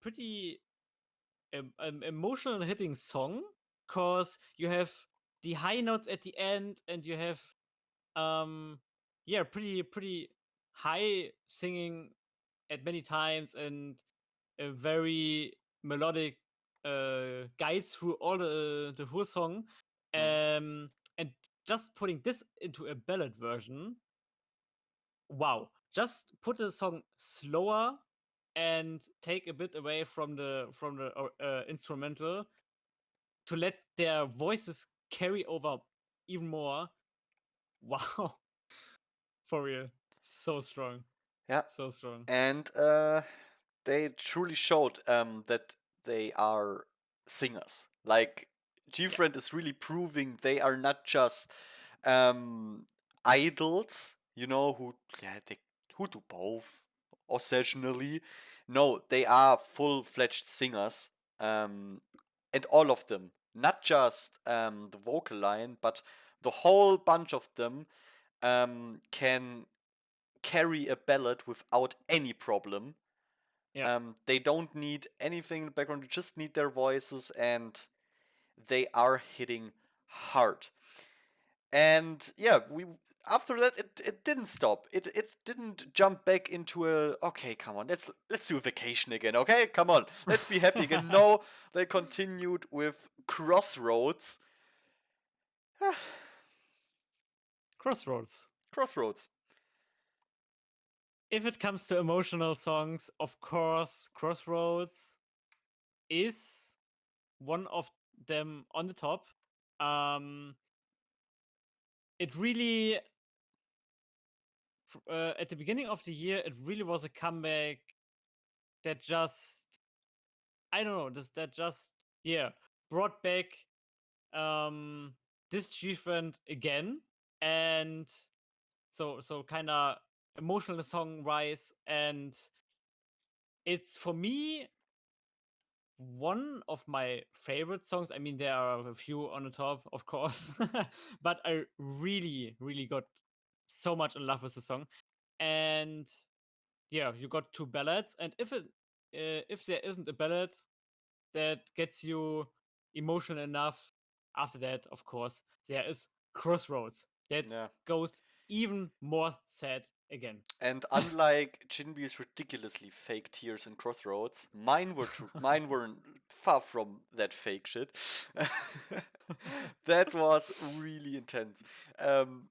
pretty emotional hitting song, cause you have the high notes at the end, and you have um yeah, pretty high singing at many times, and a very melodic guides through all the whole song. Mm, And just putting this into a ballad version, wow, just put the song slower and take a bit away from the instrumental to let their voices carry over even more. Wow. For real, so strong, yeah, so strong. and they truly showed that they are singers. Like, Yeah, Gfriend is really proving they are not just um, idols, who, yeah, who do both occasionally. No, they are full-fledged singers, and all of them, not just the vocal line, but the whole bunch of them can carry a ballad without any problem. yeah. They don't need anything in the background, you just need their voices, and they are hitting hard. And yeah, we after that it didn't stop. It didn't jump back into a, okay, come on, let's do a vacation again, okay? Come on, let's be happy again. No, they continued with Crossroads. Crossroads. Crossroads. If it comes to emotional songs, of course, Crossroads is one of them on the top. Um, it really, at the beginning of the year, it really was a comeback that just, I don't know, that just, yeah, brought back um this achievement again. And so kind of emotional song rise, and it's for me one of my favorite songs. I mean, there are a few on the top, of course, but I really got so much in love with the song. And yeah, you got two ballads, and if it if there isn't a ballad that gets you emotional enough, after that, of course, there is Crossroads that Yeah. goes even more sad again. And unlike Jinbi's ridiculously fake tears in Crossroads, mine were true. Mine weren't far from that fake shit. That was really intense. Um,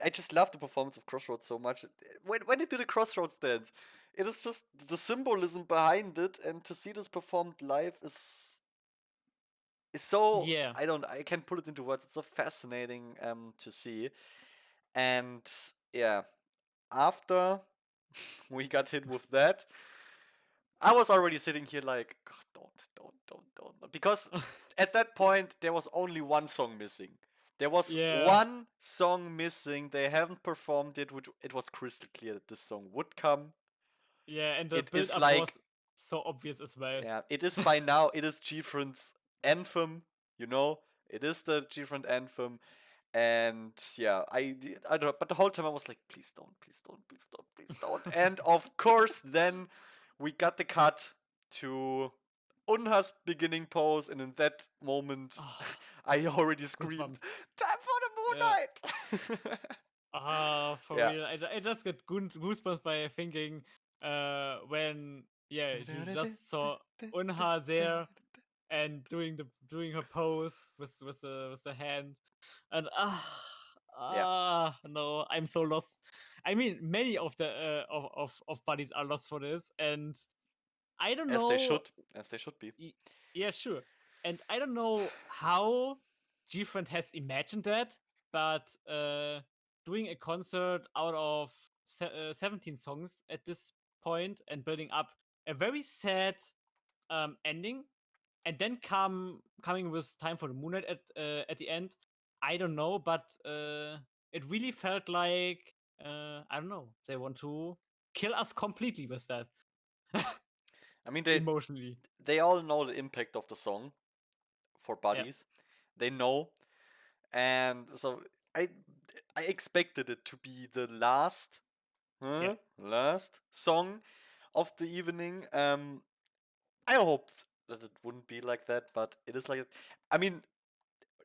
I just love the performance of Crossroads so much. When it did a Crossroads dance, it is just the symbolism behind it, and to see this performed live is so Yeah. I can't put it into words. It's so fascinating to see. And yeah, after we got hit with that, I was already sitting here like, "God, don't. Because at that point, there was only one song missing. There was Yeah. one song missing. They haven't performed it, which it was crystal clear that this song would come. Yeah, and the It build is up like, was so obvious as well. yeah, it is by now, it is Gfriends' anthem, you know? It is the Gfriend anthem. And yeah, I don't know, but the whole time I was like, please don't, please don't, please don't, please don't. And of course, then we got the cut to Unha's beginning pose, and in that moment, Oh, I already screamed, goosebumps. "Time Yeah. for the moonlight!" For Yeah. real. I just get goosebumps by thinking when you just saw Unha there and doing her pose with the hand, and Yeah, no, I'm so lost. I mean, many of the of buddies are lost for this, and I don't as they know. should, as they should be. y- Yeah, sure. And I don't know how Gfriend has imagined that, but doing a concert out of 17 songs at this point and building up a very sad ending, and then coming with Time for the Moonlight at the end. I don't know, but it really felt like I don't know. They want to kill us completely with that I mean, emotionally. they all know the impact of the song for Yeah, buddies. They know, and so I I expected it to be the yeah, last song of the evening. I hoped that it wouldn't be like that, but it is like it. I mean,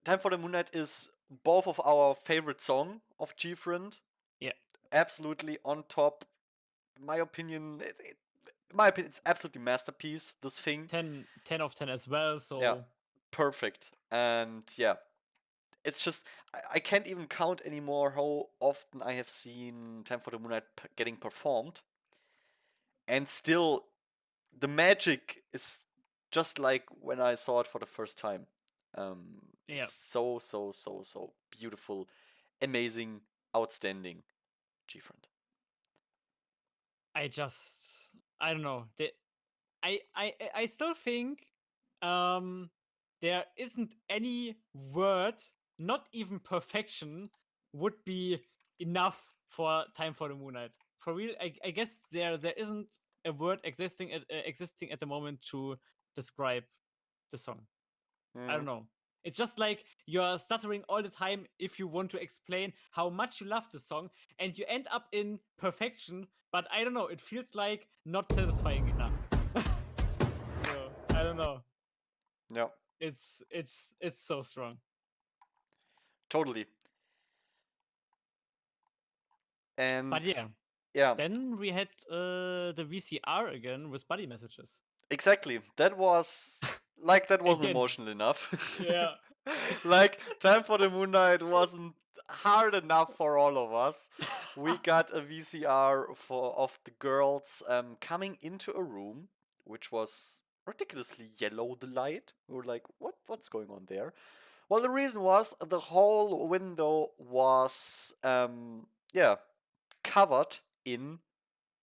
Time for the Moonlight is both of our favorite song of Gfriend. yeah. Absolutely on top. In my opinion, in my opinion, it's absolutely masterpiece. This thing, 10 of 10 as well. yeah, So perfect. And yeah, it's just I can't even count anymore how often I have seen Time for the Moonlight getting performed, and still the magic is just like when I saw it for the first time. yeah, So beautiful, amazing, outstanding, Gfriend. I don't know. I still think um there isn't any word, not even perfection, would be enough for Time for the Moonlight. For real, I guess there isn't a word existing at the moment to describe the song. I Mm, don't know. It's just like you're stuttering all the time if you want to explain how much you love the song, and you end up in perfection, but I don't know, it feels like not satisfying enough. So I don't know. yeah, It's so strong. totally. But And yeah, yeah, then we had the VCR again with buddy messages. exactly. That wasn't Again. emotional enough. Yeah. Like Time for the Moonlight wasn't hard enough for all of us. We got a VCR for of the girls coming into a room which was ridiculously yellow, the light. We were like, what's going on there? Well, the reason was the whole window was yeah, covered in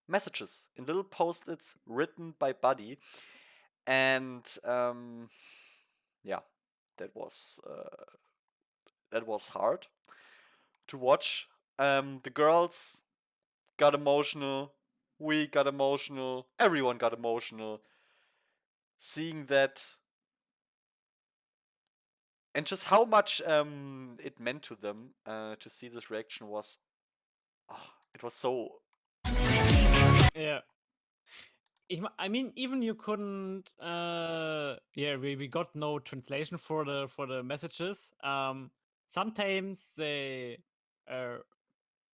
messages, in little post-its written by Buddy. And yeah, that was hard to watch. The girls got emotional. We got emotional. Everyone got emotional. Seeing that, and just how much it meant to them to see this reaction was, it was so Yeah. I mean, even you couldn't. Yeah, we got no translation for the messages. Sometimes they uh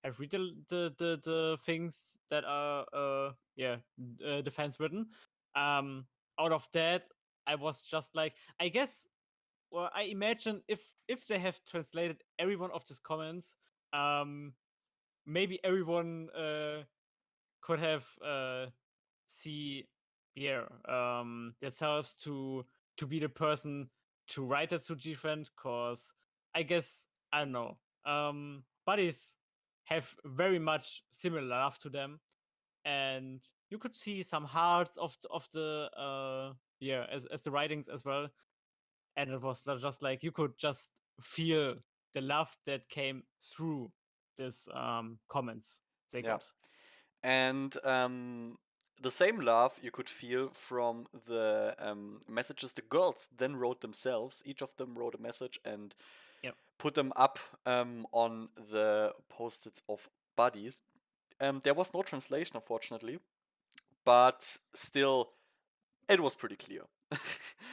have read the things that are yeah the fans written. Um, Out of that, I was just like, I guess. Well, I imagine if they have translated every one of these comments, um, maybe everyone could have see yeah themselves to be the person to write that to Gfriend, cause I guess I don't know buddies have very much similar love to them, and you could see some hearts of the yeah as the writings as well, and it was just like you could just feel the love that came through this comments they Yeah. got. And the same love you could feel from the messages the girls then wrote themselves. Each of them wrote a message and Yep. put them up on the post-its of buddies. There was no translation, unfortunately, but still, it was pretty clear. It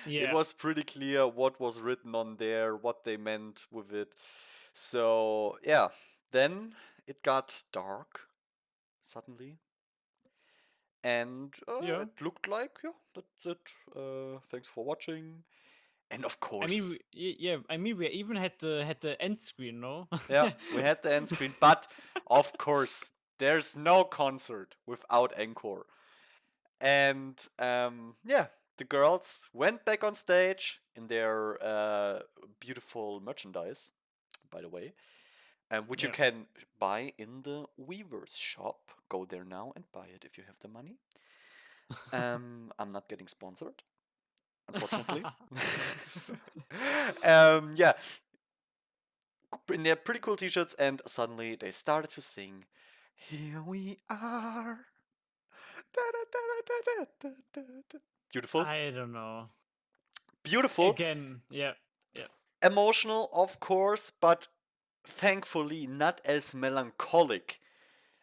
Yeah. was pretty clear what was written on there, what they meant with it. So, yeah, then it got dark suddenly, and Yeah. it looked like, yeah, that's it. Thanks for watching. And of I mean, course, yeah. I mean, we even had the end screen, no? yeah, we had the end screen, but of course, there's no concert without encore. And yeah, the girls went back on stage in their beautiful merchandise, by the way, which you Yeah. can buy in the Weavers shop. Go there now and buy it if you have the money. I'm not getting sponsored, unfortunately. Yeah, in their pretty cool t-shirts, and suddenly they started to sing, "Here we are." Beautiful, I don't know. beautiful, Again, yeah, yeah, emotional, of course, but thankfully not as melancholic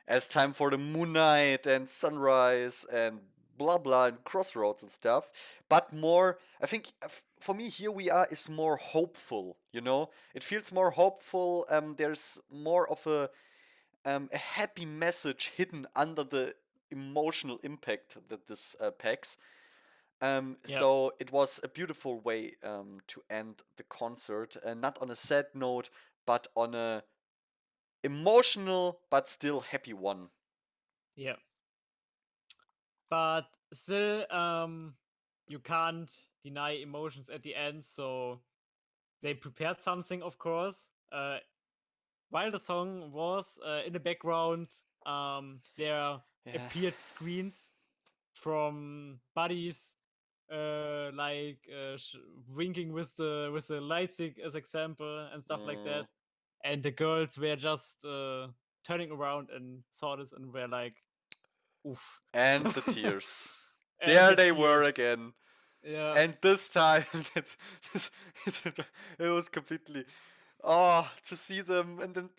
as Time for the Moon Knight and Sunrise and blah blah and Crossroads and stuff, but more, I think for me, Here We Are is more hopeful, you know? It feels more hopeful. There's more of a happy message hidden under the emotional impact that this packs. yeah, So it was a beautiful way to end the concert, not on a sad note, but on a emotional but still happy one. yeah. But still, you can't deny emotions at the end. So they prepared something, of course. While the song was in the background, there Yeah. appeared screens from buddies like winking with the light stick as example and stuff like Mm. that, and the girls were just turning around and saw this and were like, "Oof!" And the tears. And There the they were tears. again. Yeah, And this time, it was completely, oh, to see them and then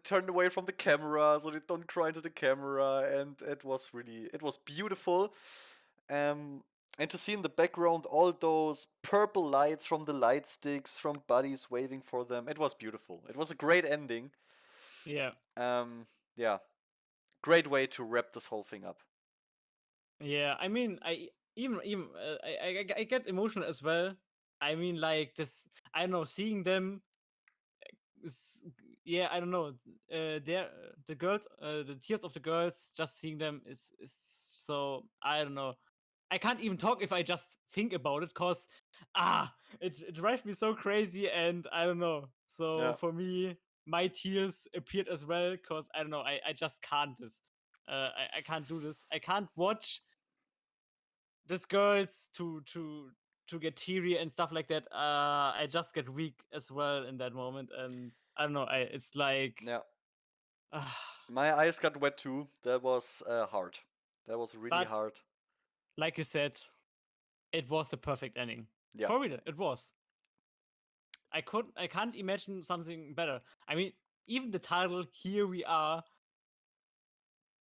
turn away from the camera so they don't cry into the camera, and it was beautiful. Um, and to see in the background all those purple lights from the light sticks from buddies waving for them, it was beautiful. It was a great ending. yeah, Yeah, great way to wrap this whole thing up. yeah. I mean, even I get emotional as well. I mean, like this. I don't know, seeing them is, yeah, I don't know. The girls, the tears of the girls, just seeing them is so, I don't know. I can't even talk if I just think about it, cause it drives me so crazy, and I don't know. So Yeah, for me, my tears appeared as well, cause I don't know. I just can't this. I can't do this. I can't watch these girls to get teary and stuff like that. I just get weak as well in that moment, and I don't know. It's like, yeah. uh, My eyes got wet too. That was hard. That was really but hard. like you said, it was the perfect ending. Yeah, For real, it was. I can't imagine something better. I mean, even the title, "Here We Are,"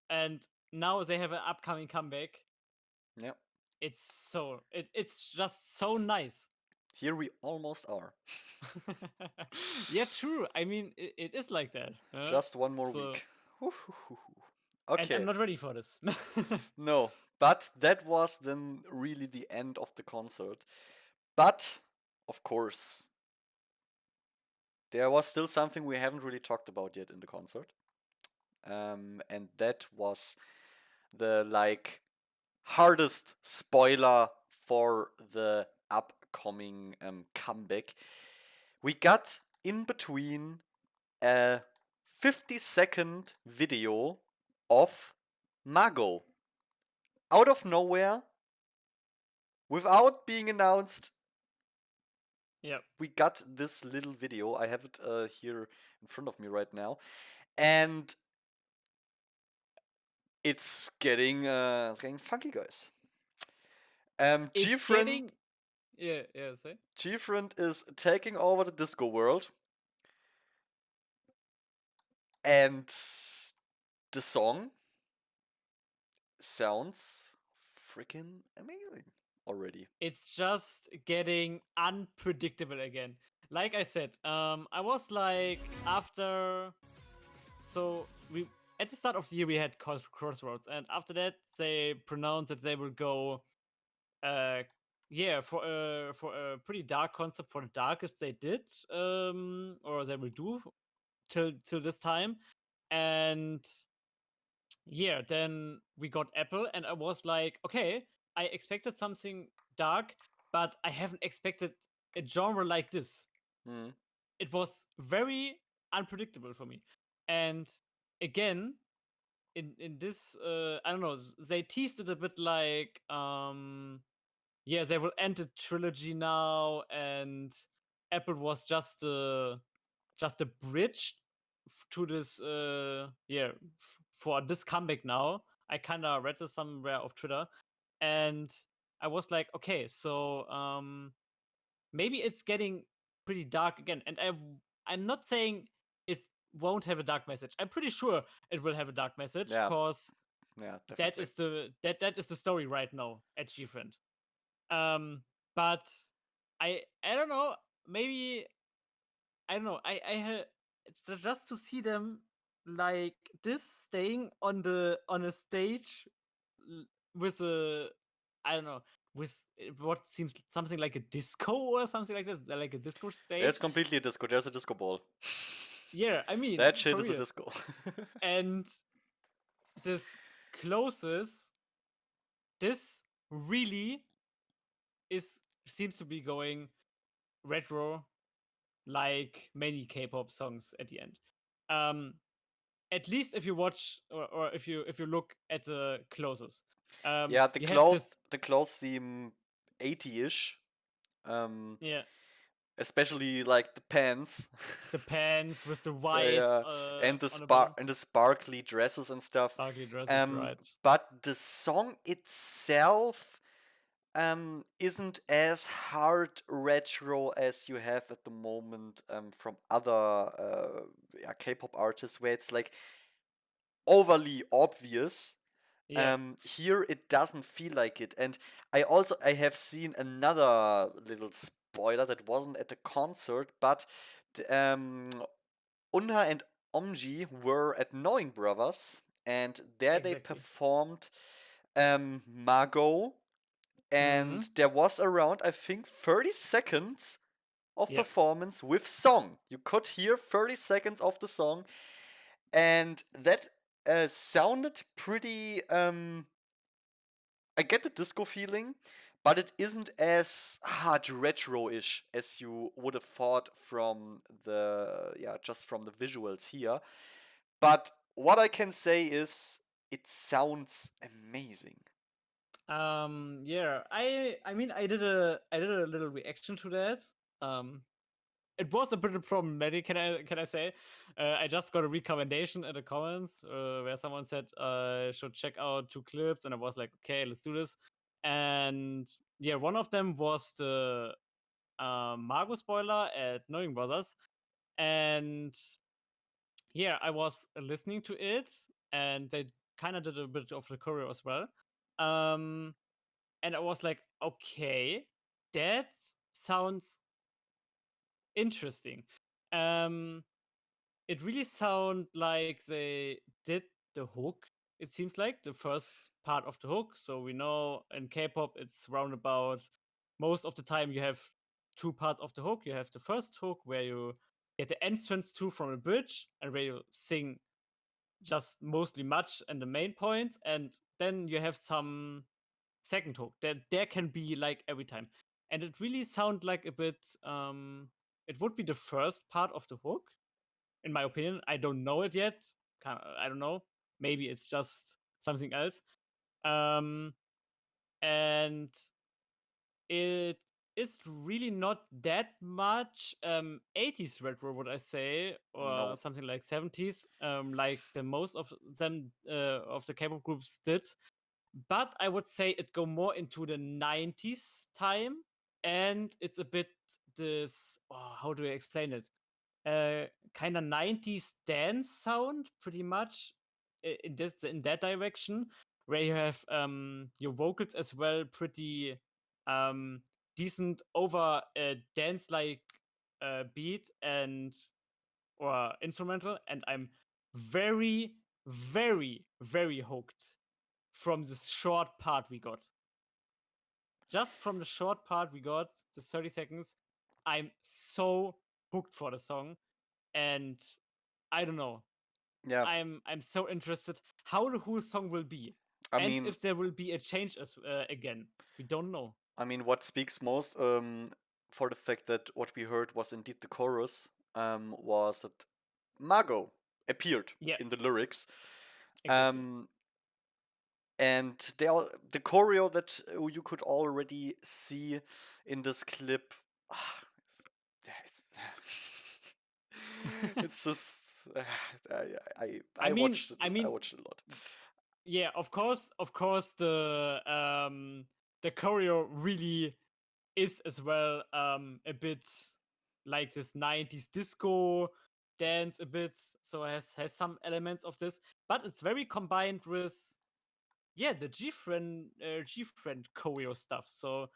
and now they have an upcoming comeback. Yeah. It's just so nice. Here we almost are. Yeah, true. I mean, it is like that. Just one more So, week. and I'm Okay. not ready for this. No, but that was then really the end of the concert. But, of course, there was still something we haven't really talked about yet in the concert. And that was the like hardest spoiler for the upcoming comeback. We got in between a 50-second video of Mago out of nowhere without being announced. Yep. We got this little video. I have it here in front of me right now, and it's getting funky, guys. It's Gfriend getting. Yeah, yeah, say. Gfriend is taking over the disco world, and the song sounds freaking amazing already. It's just getting unpredictable again. Like I said, I was like after. So we at the start of the year we had Crossroads, and after that they pronounced that they will go, uh, yeah, for a pretty dark concept, for the darkest they did, or they will do till this time, and yeah, then we got Apple, and I was like, okay, I expected something dark, but I haven't expected a genre like this. Mm. It was very unpredictable for me, and again, in this, I don't know, they teased it a bit like, yeah, they will end the trilogy now, and Apple was just a bridge to this, yeah, for this comeback now. I kind of read this somewhere of Twitter, and I was like, okay, so maybe it's getting pretty dark again. And I'm not saying it won't have a dark message. I'm pretty sure it will have a dark message, Yeah, because yeah, that definitely. is that is the story right now at Gfriend. But I don't know. Maybe I don't know. It's just to see them like this, staying on a stage, l- with a, I don't know, with what seems something like a disco or something like this, like a disco It's stage. completely a disco. There's a disco ball. Yeah, I mean, That shit for is a real. disco. And this closes, this really is seems to be going retro, like many K-pop songs at the end. Um, at least if you watch, or if you look at the closes, Yeah, you have this. the clothes seem 80-ish. Um, Yeah, especially like the pants. the pants with the They white, on the bottom, and the sparkly dresses and stuff. sparkly dresses, Um, right? but the song itself isn't as hard retro as you have at the moment from other yeah, K-pop artists, where it's like overly obvious. Yeah, Here it doesn't feel like it, and I have seen another little spoiler that wasn't at the concert, but Unha and Omji were at Knowing Brothers, and there they exactly. performed Margot, Hmm. and there was around, I think, 30 seconds of Yep. performance with song. You could hear 30 seconds of the song, and that sounded pretty. I get the disco feeling, but it isn't as hard retro-ish as you would have thought from the yeah, just from the visuals here. But what I can say is it sounds amazing. Yeah, I mean, I did a little reaction to that. Um, it was a bit problematic. Can I say? I just got a recommendation in the comments, where someone said I should check out two clips, and I was like, okay, let's do this. And yeah, one of them was the, Margot spoiler at Knowing Brothers, and yeah, I was listening to it, and they kind of did a bit of the choreo as well. Um, and I was like, okay, that sounds interesting. Um, it really sound like they did the hook. It seems like the first part of the hook. So we know in K-pop it's roundabout. Most of the time you have two parts of the hook. You have the first hook where you get the entrance to from a bridge and where you sing just mostly much and the main points, and then you have some second hook that there can be like every time, and it really sound like a bit. It would be the first part of the hook, in my opinion. I don't know it yet. I don't know. Maybe it's just something else. Um, and it is really not that much 80s retro, would I say, or No. something like 70s, like the most of them of the K-pop groups did. But I would say it go more into the 90s time, and it's a bit this. Oh, how do I explain it? Kind of 90s dance sound, pretty much in that direction, where you have your vocals as well, pretty um decent over a dance like beat and or instrumental, and I'm very, very, very hooked from this short part we got. Just from the short part we got, the 30 seconds, I'm so hooked for the song, and I don't know. Yeah. I'm so interested how the whole song will be, I and mean, if there will be a change as again. We don't know. what speaks most for the fact that what we heard was indeed the chorus was that Margot appeared Yeah, in the lyrics. exactly. Um, and the choreo that you could already see in this clip, it's, it's just I mean, watched it. I I mean, watched it a lot. yeah, of course, the choreo really is as well a bit like this 90s disco dance a bit, so it has some elements of this, but it's very combined with yeah the Gfriend choreo stuff. So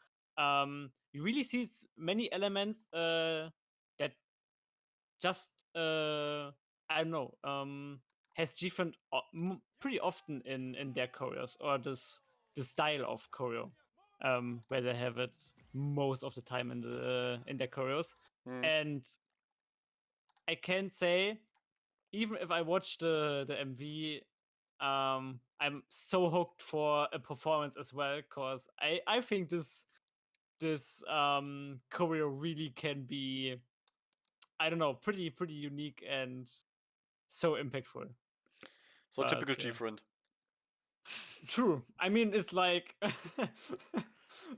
you really see many elements that just I don't know has Gfriend pretty often in their choreos, or the style of choreo where they have it most of the time in their choreos. Hmm. And I can say, even if I watch the MV, I'm so hooked for a performance as well, because I think this choreo really can be, I don't know, pretty unique and so impactful. So But typical G yeah, friend. true. I mean, it's like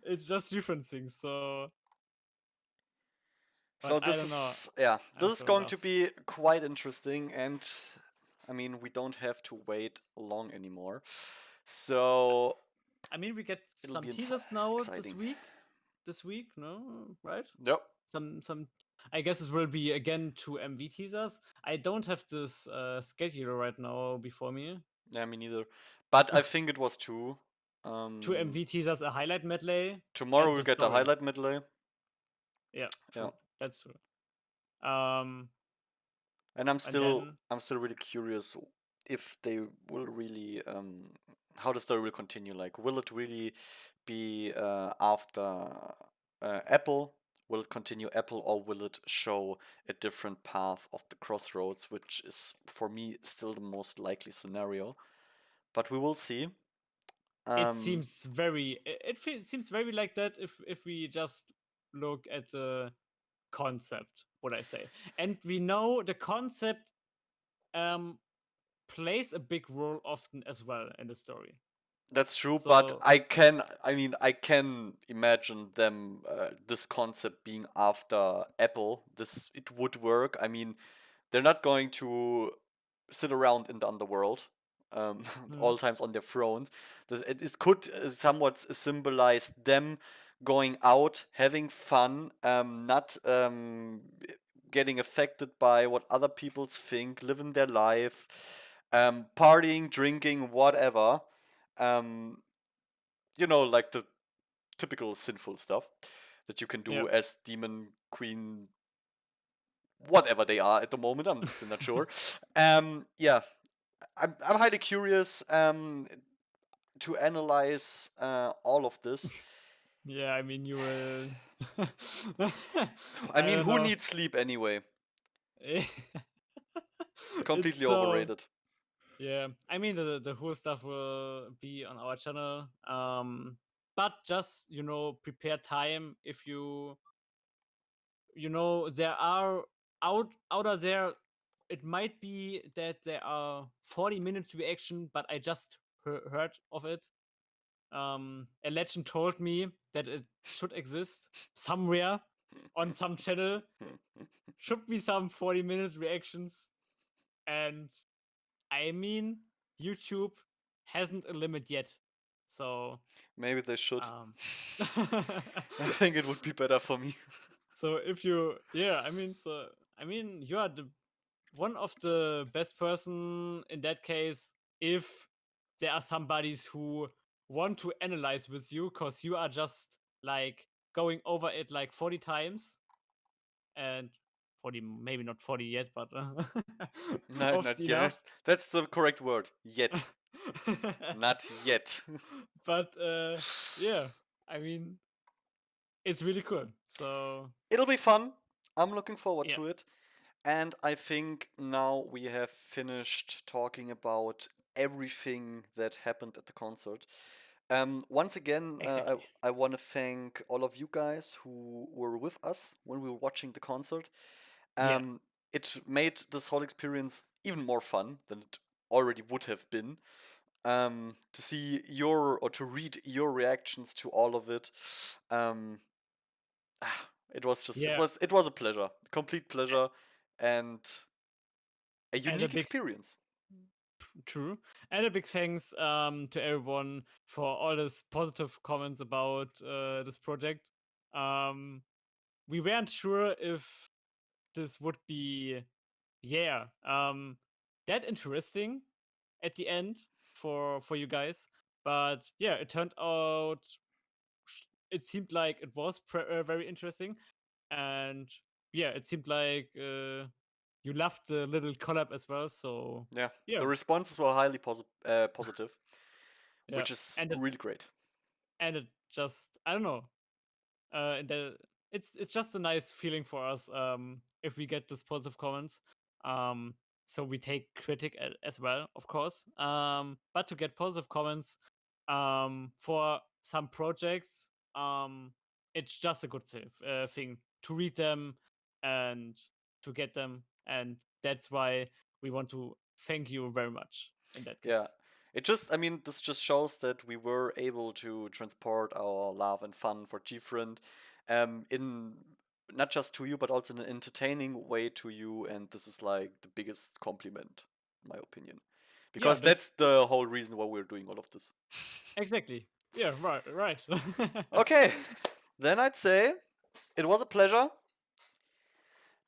it's just different things. So, but So I this don't know. is I'm this is so in going love. to be quite interesting, and I mean we don't have to wait long anymore, so I mean, we get it'll some be teasers now this exciting. week. This week, no, right? Yep. Some. I guess it will be again two MV teasers. I don't have this schedule right now before me. Yeah, me neither. But I think it was two. Two Um, MV teasers, a highlight medley, Tomorrow and we'll the get the story. highlight medley. Yeah, Yeah. true. That's true. Um, And and then I'm still really curious if they will really how the story will continue. Like, will it really be after Apple? Will it continue Apple, or will it show a different path of the crossroads, which is for me still the most likely scenario? But we will see. it Um, seems very seems very like that if we just look at the concept, what I say. And we know the concept um plays a big role often as well in the story. That's true, but So I can imagine them, this concept being after Apple. It would work. I mean, they're not going to sit around in the underworld, hmm, all times on their thrones. It could somewhat symbolize them going out, having fun, not getting affected by what other people think, living their life, partying, drinking, whatever. Um, like the typical sinful stuff that you can Yeah. do as demon queen, whatever they are at the moment. I'm still not sure. Yeah, I'm highly curious to analyze all of this. Yeah, I mean, you will. I I mean, don't who know. needs sleep anyway? It's Completely so. overrated. Yeah, I mean, the whole stuff will be on our channel. But just prepare time if there are out of there. It might be that there are 40-minute reaction, but I just heard of it. A legend told me that it should exist somewhere on some channel. Should be some 40-minute reactions, and I mean, YouTube hasn't a limit yet. So, Maybe they should. um, I think it would be better for me. so if you, yeah, I mean, you are the one of the best person in that case. If there are somebodies who want to analyze with you, cause you are just like going over it like 40 times, and 40, maybe not 40 yet, but No, often not yet. enough. That's the correct word. Yet. Not yet. But yeah, I mean, it's really cool. So It'll be fun. I'm looking forward yeah, to it. And I think now we have finished talking about everything that happened at the concert. Once again, exactly. I want to thank all of you guys who were with us when we were watching the concert. Yeah, Um, it made this whole experience even more fun than it already would have been. To see your or to read your reactions to all of it. Um, yeah, it was a pleasure, complete pleasure, and a and a unique big experience. true, and a big thanks to everyone for all this positive comments about this project. Um, we weren't sure if this would be that interesting at the end for you guys, but yeah, it turned out it seemed like it was very interesting, and yeah, it seemed like you loved the little collab as well. So Yeah, yeah, the responses were highly positive, yeah, which is and really great. it just I don't know. And it's just a nice feeling for us if we get this positive comments. Um, so we take critic as well, of course. But to get positive comments for some projects, it's just a good thing to read them and to get them, and that's why we want to thank you very much in that Yeah, case. I mean, this just shows that we were able to transport our love and fun for Gfriend, in not just to you, but also in an entertaining way to you. And this is like the biggest compliment, in my opinion, Yeah, because that's that's the whole reason why we're doing all of this. exactly. Yeah, right. Okay, then I'd say it was a pleasure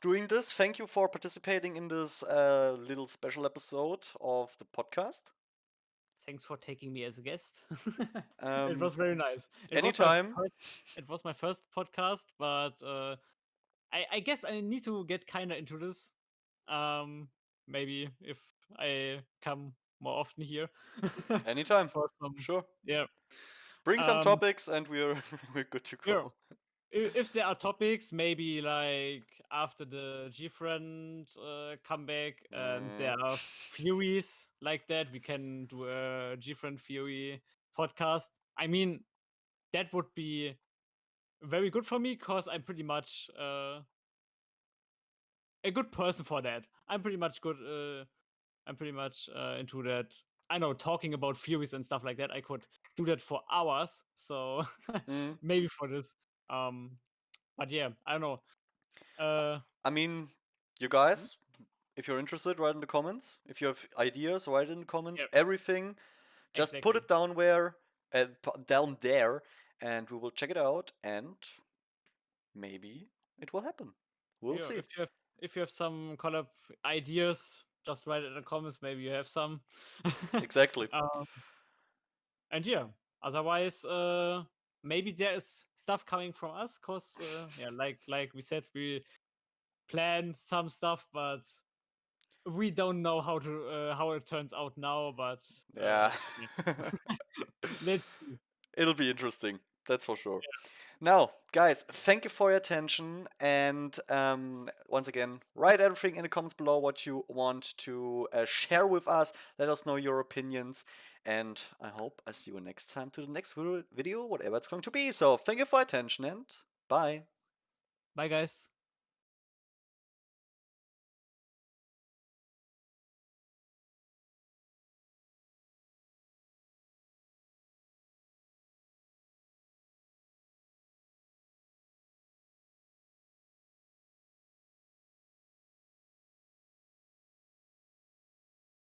doing this. Thank you for participating in this little special episode of the podcast. Thanks for taking me as a guest. It Um, was very nice. Anytime, It was my first podcast, but I guess I need to get kind of into this. Um, Maybe if I come more often here anytime. for some, Sure. yeah. Bring some Um, topics and we're we're good to yeah. go. If there are topics, maybe like after the Gfriend comeback, and Mm, there are theories like that, we can do a Gfriend theory podcast. I mean, that would be very good for me because I'm pretty much a good person for that. I'm pretty much good. I'm pretty much into that. I know talking about theories and stuff like that. I could do that for hours. So mm. maybe for this. Um, but yeah, I don't know. Uh, I mean, you hmm? guys, if you're interested, write in the comments. If you have ideas, write in the comments. Yeah, Everything, just put exactly. it down where, down there, and we will check it out. And maybe it will happen. We'll Yeah, see. if you have some collab ideas, just write it in the comments. Maybe you have some. Exactly. um, and yeah, otherwise, maybe there is stuff coming from us, cause yeah, like we said, we plan some stuff, but we don't know how it turns out now. But Yeah. yeah. Let's see. It'll be interesting. That's for sure. Now, guys, thank you for your attention. And once again, write everything in the comments below what you want to share with us. Let us know your opinions. And I hope I see you next time to the next video, whatever it's going to be. So thank you for your attention and bye. Bye, guys.